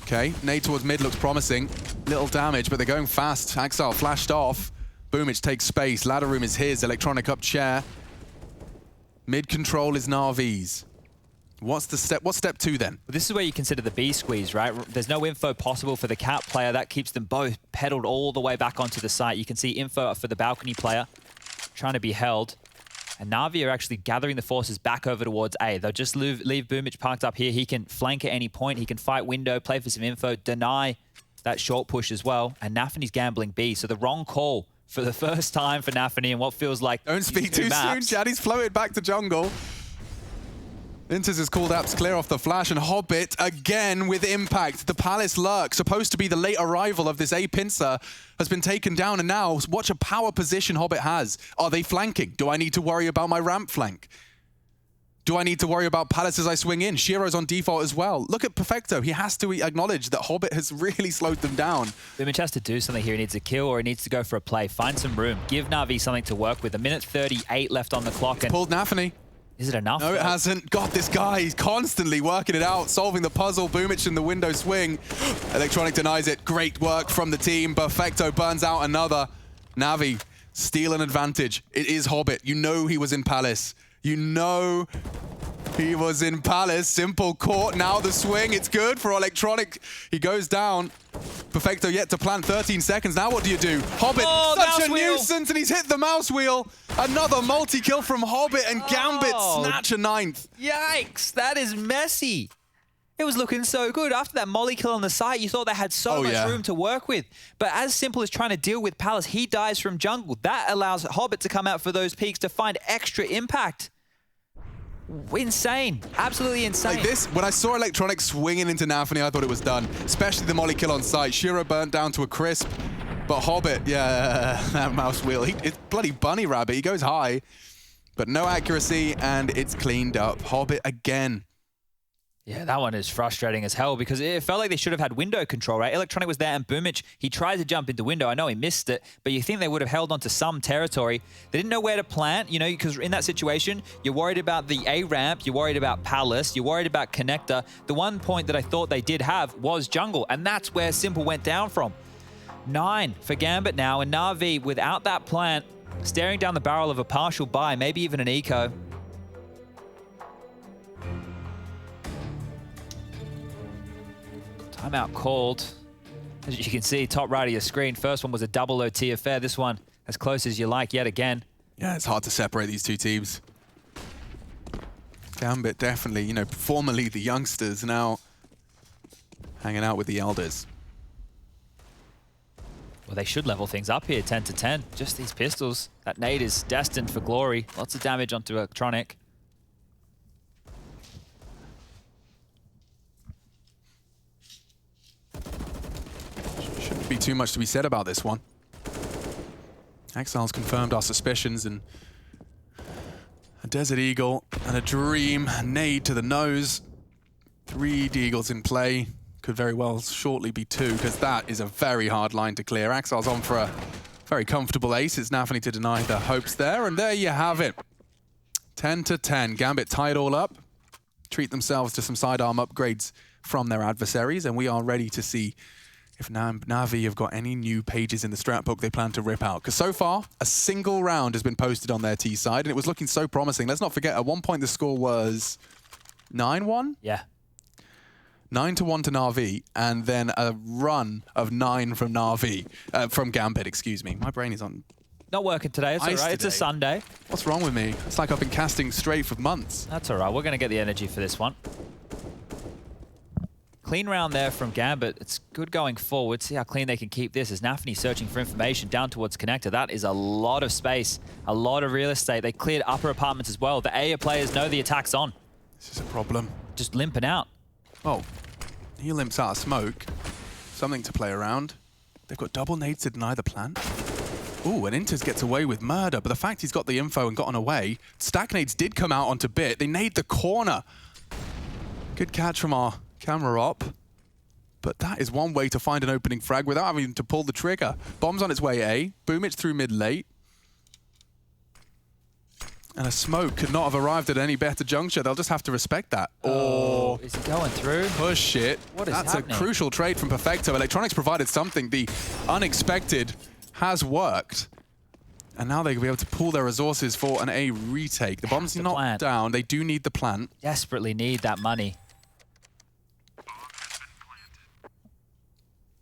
Okay, nade towards mid looks promising. Little damage, but they're going fast. Axel flashed off. Boomich takes space. Ladder room is his. Electronic up chair. Mid control is Na'Vi's. What's the step? What's step 2 then? This is where you consider the B squeeze, right? There's no info possible for the Cat player. That keeps them both pedaled all the way back onto the site. You can see info for the balcony player trying to be held. And Na'Vi are actually gathering the forces back over towards A. They'll just leave Boomich parked up here. He can flank at any point. He can fight window, play for some info, deny that short push as well. And Nafany's gambling B. So the wrong call for the first time for Nafany and what feels like Don't speak too soon, Jaddy's floated back to jungle. Inters is called apps clear off the flash, and Hobbit again with impact. The Palace Lurk, supposed to be the late arrival of this A pincer, has been taken down, and now watch a power position Hobbit has. Are they flanking? Do I need to worry about my ramp flank? Do I need to worry about Palace as I swing in? Shiro's on default as well. Look at Perfecto. He has to acknowledge that Hobbit has really slowed them down. Boomich has to do something here. He needs a kill or he needs to go for a play. Find some room. Give Na'Vi something to work with. 1:38 left on the clock. And pulled Nafany. Is it enough? No, it hasn't. God, this guy, he's constantly working it out, solving the puzzle. Boomich in the window swing. Electronic denies it. Great work from the team. Perfecto burns out another. Na'Vi steal an advantage. It is Hobbit. You know he was in Palace. You know He was in Palace. Simple caught. Now the swing. It's good for Electronic. He goes down. Perfecto yet to plant 13 seconds. Now what do you do? Hobbit, such a nuisance, and he's hit the mouse wheel. Another multi-kill from Hobbit, and Gambit snatch a 9th. Yikes, that is messy. It was looking so good. After that molly kill on the site, you thought they had so much room to work with. But as Simple is trying to deal with Palace, he dies from jungle. That allows Hobbit to come out for those peaks to find extra impact. Insane. Absolutely insane. Like this, when I saw Electronic swinging into Nafany, I thought it was done. Especially the molly kill on site. Shiro burnt down to a crisp. But Hobbit, yeah, that mouse wheel. It's bloody bunny rabbit. He goes high, but no accuracy, and it's cleaned up. Hobbit again. Yeah, that one is frustrating as hell because it felt like they should have had window control, right? Electronic was there and Boomich, he tried to jump into window. I know he missed it, but you think they would have held on to some territory. They didn't know where to plant, you know, because in that situation, you're worried about the A ramp, you're worried about Palace, you're worried about Connector. The one point that I thought they did have was jungle, and that's where Simple went down from. 9 for Gambit now, and Na'Vi, without that plant, staring down the barrel of a partial buy, maybe even an eco. Timeout called. As you can see, top right of your screen, first one was a double OT affair. This one, as close as you like yet again. Yeah, it's hard to separate these two teams. Gambit definitely, you know, formerly the youngsters, now hanging out with the elders. Well, they should level things up here, 10 to 10. Just these pistols. That nade is destined for glory. Lots of damage onto Electronic. Be too much to be said about this one. Exiles confirmed our suspicions, and a Desert Eagle and a Dream, a nade to the nose. 3 Deagles in play. Could very well shortly be 2, because that is a very hard line to clear. Exiles on for a very comfortable ace. It's Nafany to deny their hopes there, and there you have it. 10 to 10. Gambit tied all up, treat themselves to some sidearm upgrades from their adversaries, and we are ready to see if Na'Vi have got any new pages in the strat book they plan to rip out. Because so far, a single round has been posted on their T side, and it was looking so promising. Let's not forget, at one point the score was 9-1? Yeah. 9-1 to Na'Vi, and then a run of 9 from Na'Vi, from Gambit, excuse me. My brain is on Not working today, it's all right. It's a Sunday. What's wrong with me? It's like I've been casting straight for months. That's all right. We're going to get the energy for this one. Clean round there from Gambit. It's good going forward. See how clean they can keep this as Nafany searching for information down towards Connector. That is a lot of space, a lot of real estate. They cleared upper apartments as well. The A players know the attack's on. This is a problem. Just limping out. Oh, he limps out of smoke. Something to play around. They've got double nades to deny the plant. Ooh, and Inters gets away with murder, but the fact he's got the info and gotten away, stack nades did come out onto Bit. They nade the corner. Good catch from our camera op, but that is one way to find an opening frag without having to pull the trigger. Bomb's on its way A, Boomich through mid-late. And a smoke could not have arrived at any better juncture. They'll just have to respect that. Or is he going through? Push it. What is That's happening? A crucial trade from Perfecto. Electronics provided something. The unexpected has worked. And now they can be able to pool their resources for an A retake. The bomb's not down. They do need the plant. Desperately need that money.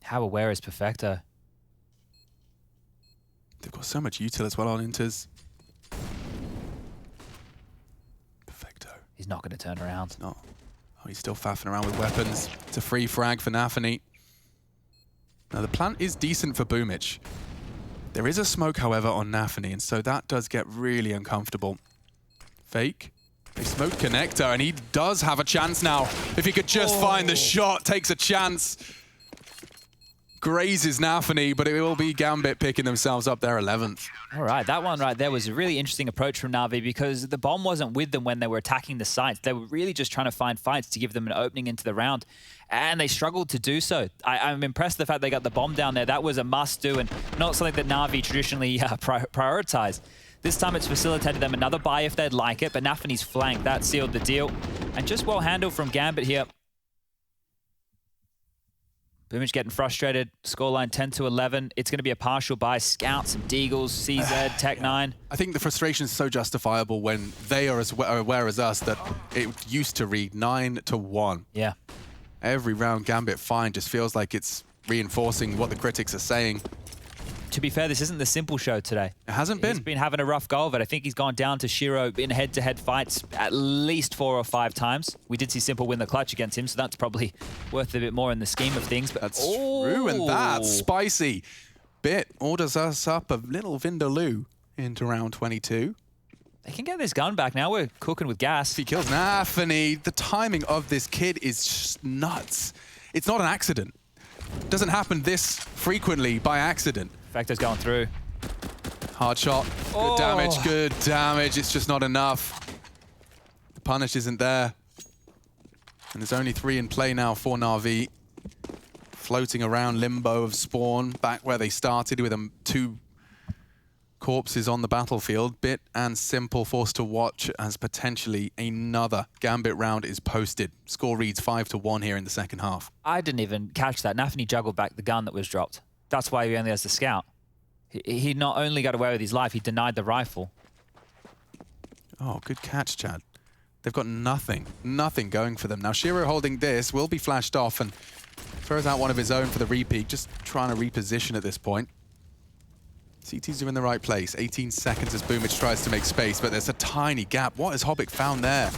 How aware is Perfecto? They've got so much util as well on Inters. Perfecto. He's not going to turn around. It's not. Oh, he's still faffing around with weapons. It's a free frag for Nafany. Now, the plant is decent for Boomich. There is a smoke, however, on Nafany, and so that does get really uncomfortable. Fake. They smoke Connector, and he does have a chance now. If he could just find the shot, takes a chance. Grazes Nafany, but it will be Gambit picking themselves up their 11th. All right, that one right there was a really interesting approach from Na'Vi because the bomb wasn't with them when they were attacking the sites. They were really just trying to find fights to give them an opening into the round, and they struggled to do so. I'm impressed with the fact they got the bomb down there. That was a must-do and not something that Na'Vi traditionally prioritize. This time it's facilitated them another buy if they'd like it, but Nafany's flank, that sealed the deal. And just well handled from Gambit here. Boomage getting frustrated. Scoreline 10-11. It's going to be a partial buy. Scout, some Deagles, CZ, Tech9. I think the frustration is so justifiable when they are as aware as us that it used to read 9-1. Yeah. Every round Gambit find just feels like it's reinforcing what the critics are saying. To be fair, this isn't the Simple show today. It hasn't been. He's been having a rough go of it. I think he's gone down to Shiro in head-to-head fights at least 4 or 5 times. We did see Simple win the clutch against him, so that's probably worth a bit more in the scheme of things. But That's true, and that's spicy. Bit orders us up a little Vindaloo into round 22. They can get this gun back now. We're cooking with gas. He kills Nafany. The timing of this kid is just nuts. It's not an accident. It doesn't happen this frequently by accident. Factor's going through. Hard shot. Good damage, good damage. It's just not enough. The punish isn't there. And there's only 3 in play now for Na'Vi. Floating around limbo of spawn, back where they started with 2 corpses on the battlefield. Bit and Simple forced to watch as potentially another Gambit round is posted. Score reads 5-1 here in the second half. I didn't even catch that. Nafany juggled back the gun that was dropped. That's why he only has the scout. He not only got away with his life, he denied the rifle. Oh, good catch, Chad. They've got nothing going for them. Now, Shiro holding this will be flashed off and throws out one of his own for the repeat, just trying to reposition at this point. CTs are in the right place. 18 seconds as Boomage tries to make space, but there's a tiny gap. What has Hobbit found there?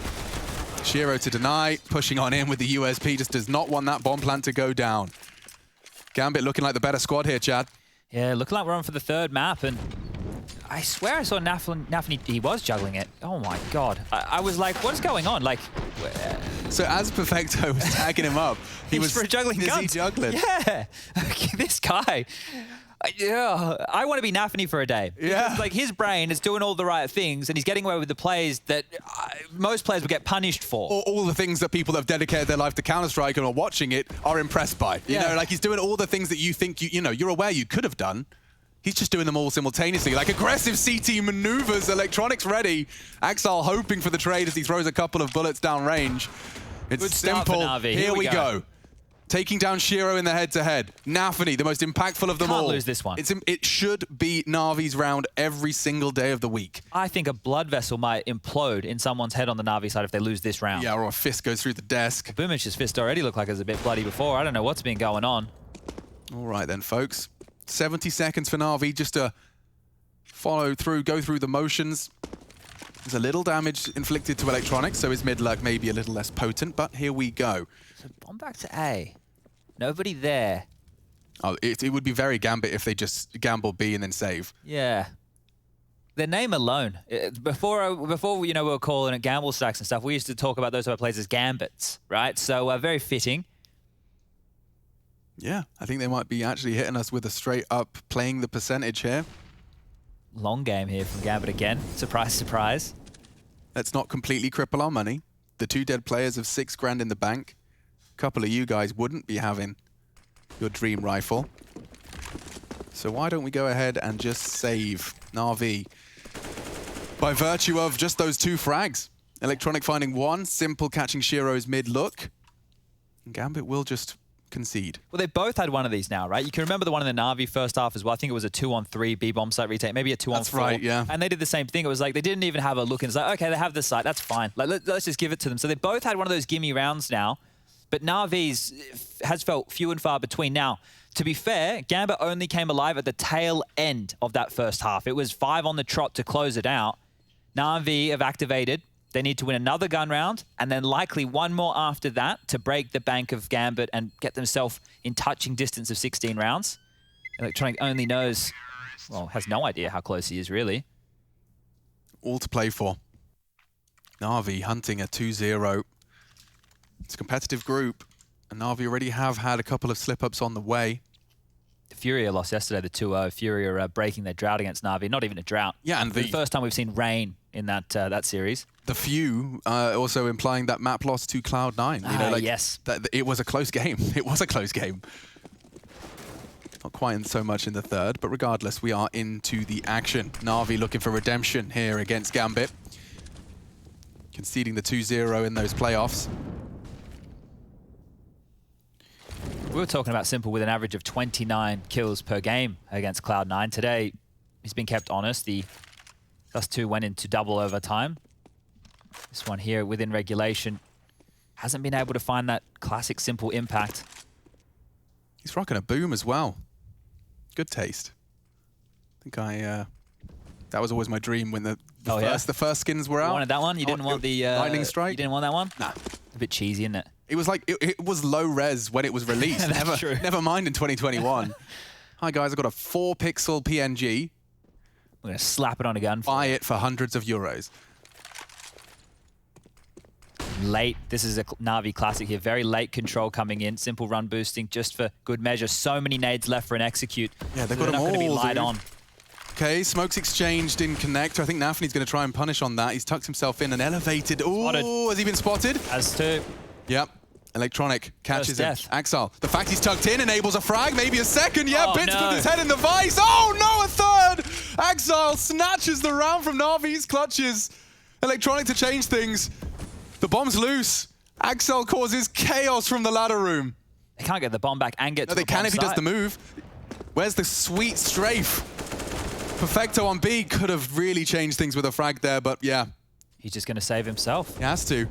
Shiro to deny, pushing on in with the USP, just does not want that bomb plant to go down. Gambit looking like the better squad here, Chad. Yeah, looking like we're on for the 3rd map, and I swear I saw Nafany, he was juggling it. Oh my God. I was like, what's going on? Like, so as Perfecto was tagging him up, he was for juggling guns. busy juggling. Yeah, this guy. Yeah, I want to be Nafany for a day. Yeah. Because, like, his brain is doing all the right things and he's getting away with the plays that most players would get punished for. Or all the things that people that have dedicated their life to Counter-Strike and are watching it are impressed by. You know, like he's doing all the things that you think, you're aware you could have done. He's just doing them all simultaneously. Like aggressive CT maneuvers, electronics ready. Axel hoping for the trade as he throws a couple of bullets down range. It's Good start for simple. Na'Vi. Here we go. Taking down Shiro in the head-to-head. Nafany, the most impactful of them all. Can't lose this one. It should be Na'Vi's round every single day of the week. I think a blood vessel might implode in someone's head on the Na'Vi side if they lose this round. Yeah, or a fist goes through the desk. Boomage's fist already looked like it was a bit bloody before. I don't know what's been going on. All right then, folks. 70 seconds for Na'Vi just to follow through, go through the motions. There's a little damage inflicted to electronics, so his mid-luck may be a little less potent, but here we go. So bomb back to A. Nobody there. Oh, it would be very Gambit if they just gamble B and then save. Yeah. Their name alone. Before we were calling it gamble stacks and stuff, we used to talk about those type of plays as gambits, right? So very fitting. Yeah, I think they might be actually hitting us with a straight up playing the percentage here. Long game here from Gambit again. Surprise, surprise. Let's not completely cripple our money. The 2 dead players have $6 in the bank. A couple of you guys wouldn't be having your dream rifle. So why don't we go ahead and just save Na'Vi by virtue of just those 2 frags. Electronic finding 1, Simple catching Shiro's mid-look. And Gambit will just concede. Well, they both had one of these now, right? You can remember the one in the Na'Vi first half as well. I think it was a 2-on-3 B-bomb site retake, maybe a 2-on-4. That's right, yeah. And they did the same thing. It was like they didn't even have a look, and it's like, okay, they have this site, that's fine. Like, let's just give it to them. So they both had one of those gimme rounds now, but Na'Vi's has felt few and far between. Now, to be fair, Gambit only came alive at the tail end of that first half. It was 5 on the trot to close it out. Na'Vi have activated. They need to win another gun round, and then likely one more after that to break the bank of Gambit and get themselves in touching distance of 16 rounds. Electronic only knows, well, has no idea how close he is, really. All to play for. Na'Vi hunting a 2-0. It's a competitive group, and Na'Vi already have had a couple of slip-ups on the way. Furia lost yesterday, the 2-0. Furia breaking their drought against Na'Vi. Not even a drought. Yeah, and the first time we've seen rain in that series. The few also implying that map loss to Cloud9. Yes. It was a close game. It was a close game. Not quite so much in the 3rd, but regardless, we are into the action. Na'Vi looking for redemption here against Gambit. Conceding the 2-0 in those playoffs. We were talking about Simple with an average of 29 kills per game against Cloud9. Today, he's been kept honest. The +2 went into double overtime. This one here within regulation hasn't been able to find that classic Simple impact. He's rocking a boom as well. Good taste. I think that was always my dream when the first skins were out. You wanted that one? You didn't want the Lightning Strike? You didn't want that one? Nah. A bit cheesy, isn't it? It was like it was low res when it was released. That's true. Never mind in 2021. Hi guys, I've got a 4-pixel PNG. We're gonna slap it on a gun. Buy it for hundreds of euros. Late. This is a Na'Vi classic here. Very late control coming in. Simple run boosting just for good measure. So many nades left for an execute. Yeah, they've so got them all. They're not going to be light on. Okay, smokes exchanged in connector. I think Nafany's going to try and punish on that. He's tucked himself in and elevated. Oh, has he been spotted? Has to. Yep. Electronic catches him. Death. Axel, the fact he's tucked in enables a frag, maybe a second. Yeah, Oh, Bits no. with his head in the vice. Oh no, a third! Axel snatches the round from Na'Vi's clutches. Electronic to change things. The bomb's loose. Axel causes chaos from the ladder room. They can't get the bomb back and get No, to they the can bomb if he does site. the move. Where's the sweet strafe? Perfecto on B could have really changed things with a frag there, but yeah, He's just going to save himself. he has to.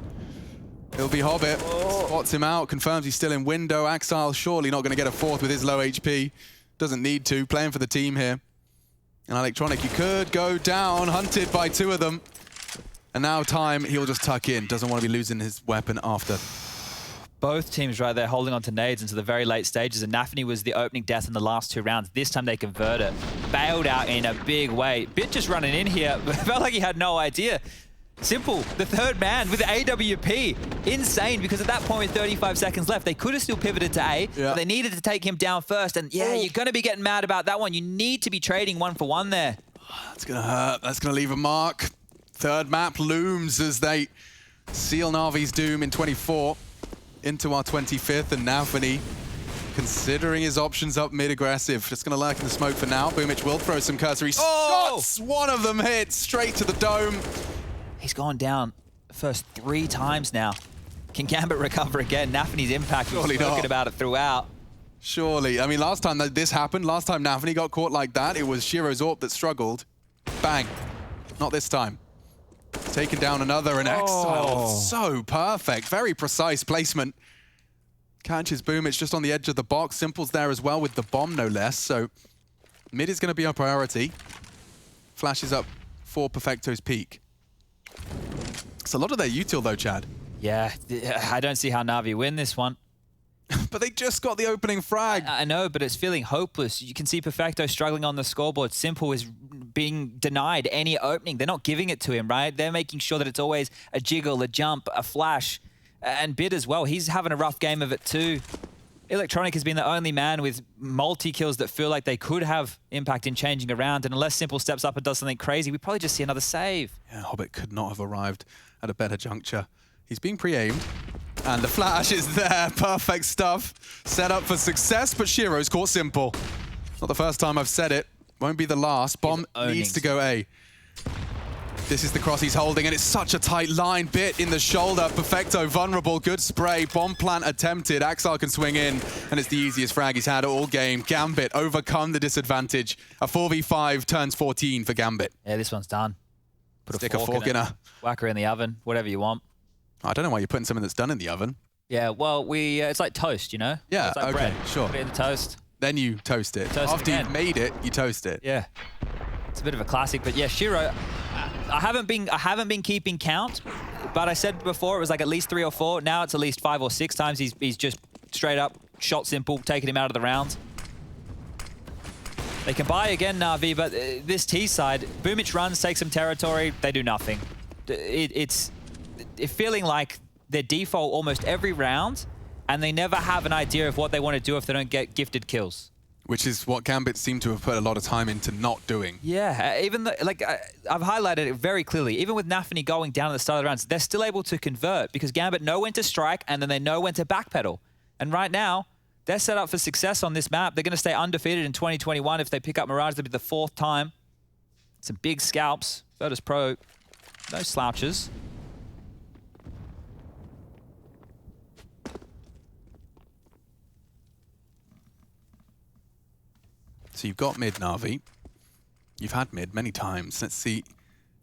It'll be Hobbit. Spots him out, confirms he's still in window. Axel surely not going to get a fourth with his low HP. Doesn't need to, playing for the team here. And Electronic, he could go down, hunted by 2 of them. And now time, he'll just tuck in. Doesn't want to be losing his weapon after. Both teams right there holding on to nades into the very late stages, and Nafany was the opening death in the last 2 rounds. This time they convert it. Bailed out in a big way. Bit just running in here. Felt like he had no idea. Simple, the third man with the AWP. Insane, because at that point with 35 seconds left, they could have still pivoted to A, but they needed to take him down first. And yeah, you're going to be getting mad about that one. You need to be trading 1 for 1 there. That's going to hurt. That's going to leave a mark. Third map looms as they seal Na'Vi's doom in 24 into our 25th. And Nafany, considering his options up mid-aggressive, just going to lurk in the smoke for now. Boomich will throw some cursory shots. One of them hits straight to the dome. He's gone down the first 3 times now. Can Gambit recover again? Nafany's impact, we've spoken about it throughout. Surely. I mean, last time that this happened, last time Nafany got caught like that, it was Shiro's AWP that struggled. Bang. Not this time. Taken down another, and Exile. So perfect. Very precise placement. Catches Boomich just on the edge of the box. Simple's there as well with the bomb, no less. So mid is going to be our priority. Flashes up for Perfecto's peak. It's a lot of their util though, Chad. Yeah, I don't see how Na'Vi win this one. But they just got the opening frag. I know, but it's feeling hopeless. You can see Perfecto struggling on the scoreboard. Simple is being denied any opening. They're not giving it to him, right? They're making sure that it's always a jiggle, a jump, a flash. And Bid as well. He's having a rough game of it too. Electronic has been the only man with multi-kills that feel like they could have impact in changing around. And unless Simple steps up and does something crazy, we probably just see another save. Yeah, Hobbit could not have arrived at a better juncture. He's being pre-aimed. And the flash is there. Perfect stuff. Set up for success, but Shiro's caught Simple. Not the first time I've said it. Won't be the last. Bomb needs to go A. This is the cross he's holding, and it's such a tight line. Bit in the shoulder. Perfecto vulnerable. Good spray. Bomb plant attempted. Axel can swing in, and it's the easiest frag he's had all game. Gambit overcome the disadvantage. A 4v5 turns 14 for Gambit. Yeah, this one's done. Stick a fork in her. Whack her in the oven, whatever you want. I don't know why you're putting something that's done in the oven. Yeah, well, it's like toast, you know? Yeah, it's like okay, bread. sure. Put it in the toast. Then you toast it. Toast After again. you've made it, you toast it. Yeah. It's a bit of a classic, but yeah, Shiro, I haven't been keeping count, but I said before it was like at least 3 or 4. Now it's at least 5 or 6 times he's just straight up shot Simple, taking him out of the round. They can buy again, Na'Vi, but this T side, Boomich runs, takes some territory, they do nothing. It's feeling like their default almost every round, and they never have an idea of what they want to do if they don't get gifted kills. Which is what Gambit seem to have put a lot of time into not doing. Yeah, even though, like, I've highlighted it very clearly. Even with Nafany going down at the start of the rounds, they're still able to convert because Gambit know when to strike and then they know when to backpedal. And right now, they're set up for success on this map. They're going to stay undefeated in 2021. If they pick up Mirage, they'll be the 4th time. Some big scalps. Virtus Pro, no slouches. So you've got mid, Na'Vi. You've had mid many times. Let's see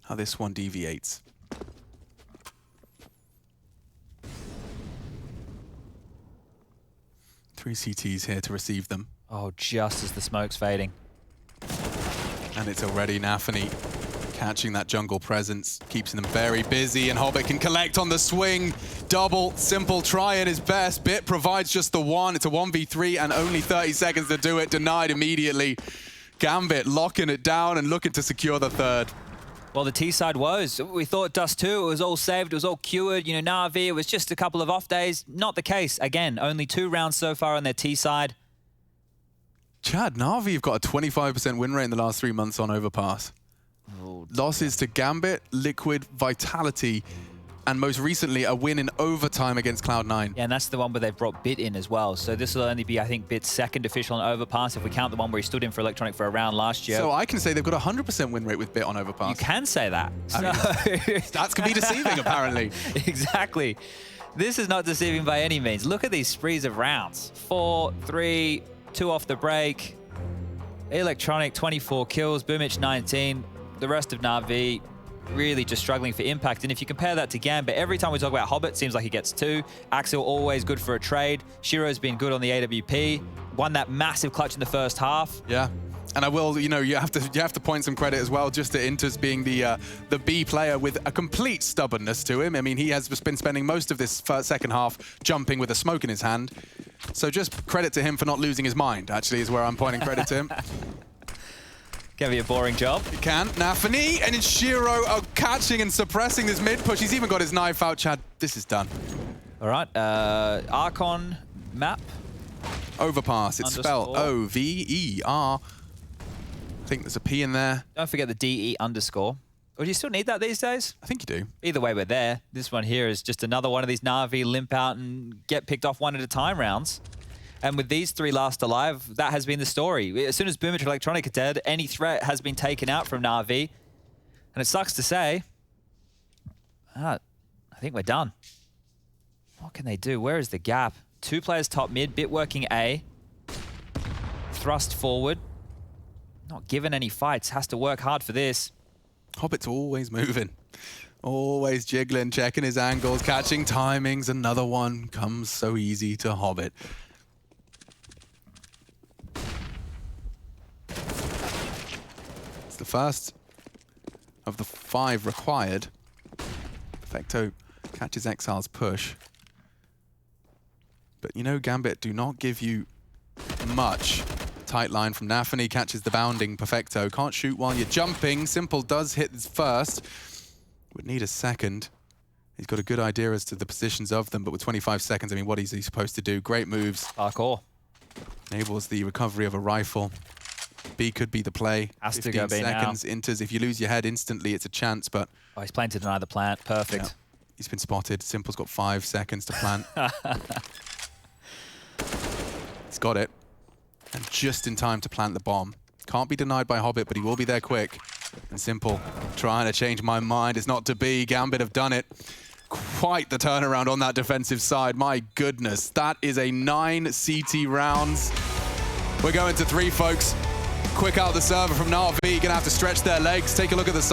how this one deviates. Three CTs here to receive them. Oh, just as the smoke's fading. And it's already Nafany catching that jungle presence, keeps them very busy, and Hobbit can collect on the swing. Double, Simple trying his best. Bit provides just the one. It's a 1v3 and only 30 seconds to do it. Denied immediately. Gambit locking it down and looking to secure the third. Well, the T side was. We thought Dust 2, it was all saved, it was all cured. You know, Na'Vi, it was just a couple of off days. Not the case. Again, only 2 rounds so far on their T side. Chad, Na'Vi have got a 25% win rate in the last 3 months on Overpass. Oh, Losses to Gambit, Liquid, Vitality, and most recently a win in overtime against Cloud9. yeah, and that's the one where they've brought Bit in as well. So this will only be, I think, Bit's second official on Overpass if we count the one where he stood in for Electronic for a round last year. So I can say they've got a 100% win rate with Bit on Overpass. You can say that. I mean, stats can be deceiving, apparently. Exactly. This is not deceiving by any means. Look at these sprees of rounds. 4, 3, 2 off the break. Electronic, 24 kills. Boomich, 19. The rest of Na'Vi really just struggling for impact. And if you compare that to Gambit, every time we talk about Hobbit, seems like he gets 2. Axel always good for a trade. Shiro's been good on the AWP. Won that massive clutch in the first half. Yeah. And I will, you know, you have to point some credit as well just to Inters being the B player with a complete stubbornness to him. I mean, he has been spending most of this second half jumping with a smoke in his hand. So just credit to him for not losing his mind, actually, is where I'm pointing credit to him. Can be a boring job. It can. Nafany and Shiro are catching and suppressing this mid push. He's even got his knife out, Chad. This is done. All right. Archon map. Overpass. It's spelled O-V-E-R. I think there's a P in there. Don't forget the DE underscore. Or do you still need that these days? I think you do. Either way, we're there. This one here is just another one of these Na'Vi limp out and get picked off one at a time rounds. And with these 3 last alive, that has been the story. As soon as Boomich Electronic are dead, any threat has been taken out from Na'Vi. And it sucks to say, I think we're done. What can they do? Where is the gap? 2 players top mid, Bit working A. Thrust forward. Not given any fights, has to work hard for this. Hobbit's always moving. Always jiggling, checking his angles, catching timings. Another one comes so easy to Hobbit. It's the first of the 5 required. Perfecto catches Exile's push. But you know, Gambit do not give you much. Tight line from Nafany, catches the bounding Perfecto. Can't shoot while you're jumping. Simple does hit his first. Would need a second. He's got a good idea as to the positions of them, but with 25 seconds, I mean, what is he supposed to do? Great moves. Parkour. Enables the recovery of a rifle. B could be the play. Has to go B now. 15 seconds. Inters, if you lose your head instantly, it's a chance, but... Oh, he's playing to deny the plant. Perfect. Yeah, he's been spotted. Simple's got 5 seconds to plant. He's got it. And just in time to plant the bomb. Can't be denied by Hobbit, but he will be there quick. And Simple trying to change my mind. It's not to be. Gambit have done it. Quite the turnaround on that defensive side. My goodness. That is a 9 CT rounds. We're going to 3, folks. Quick out the server from Na'Vi. Gonna have to stretch their legs. Take a look at the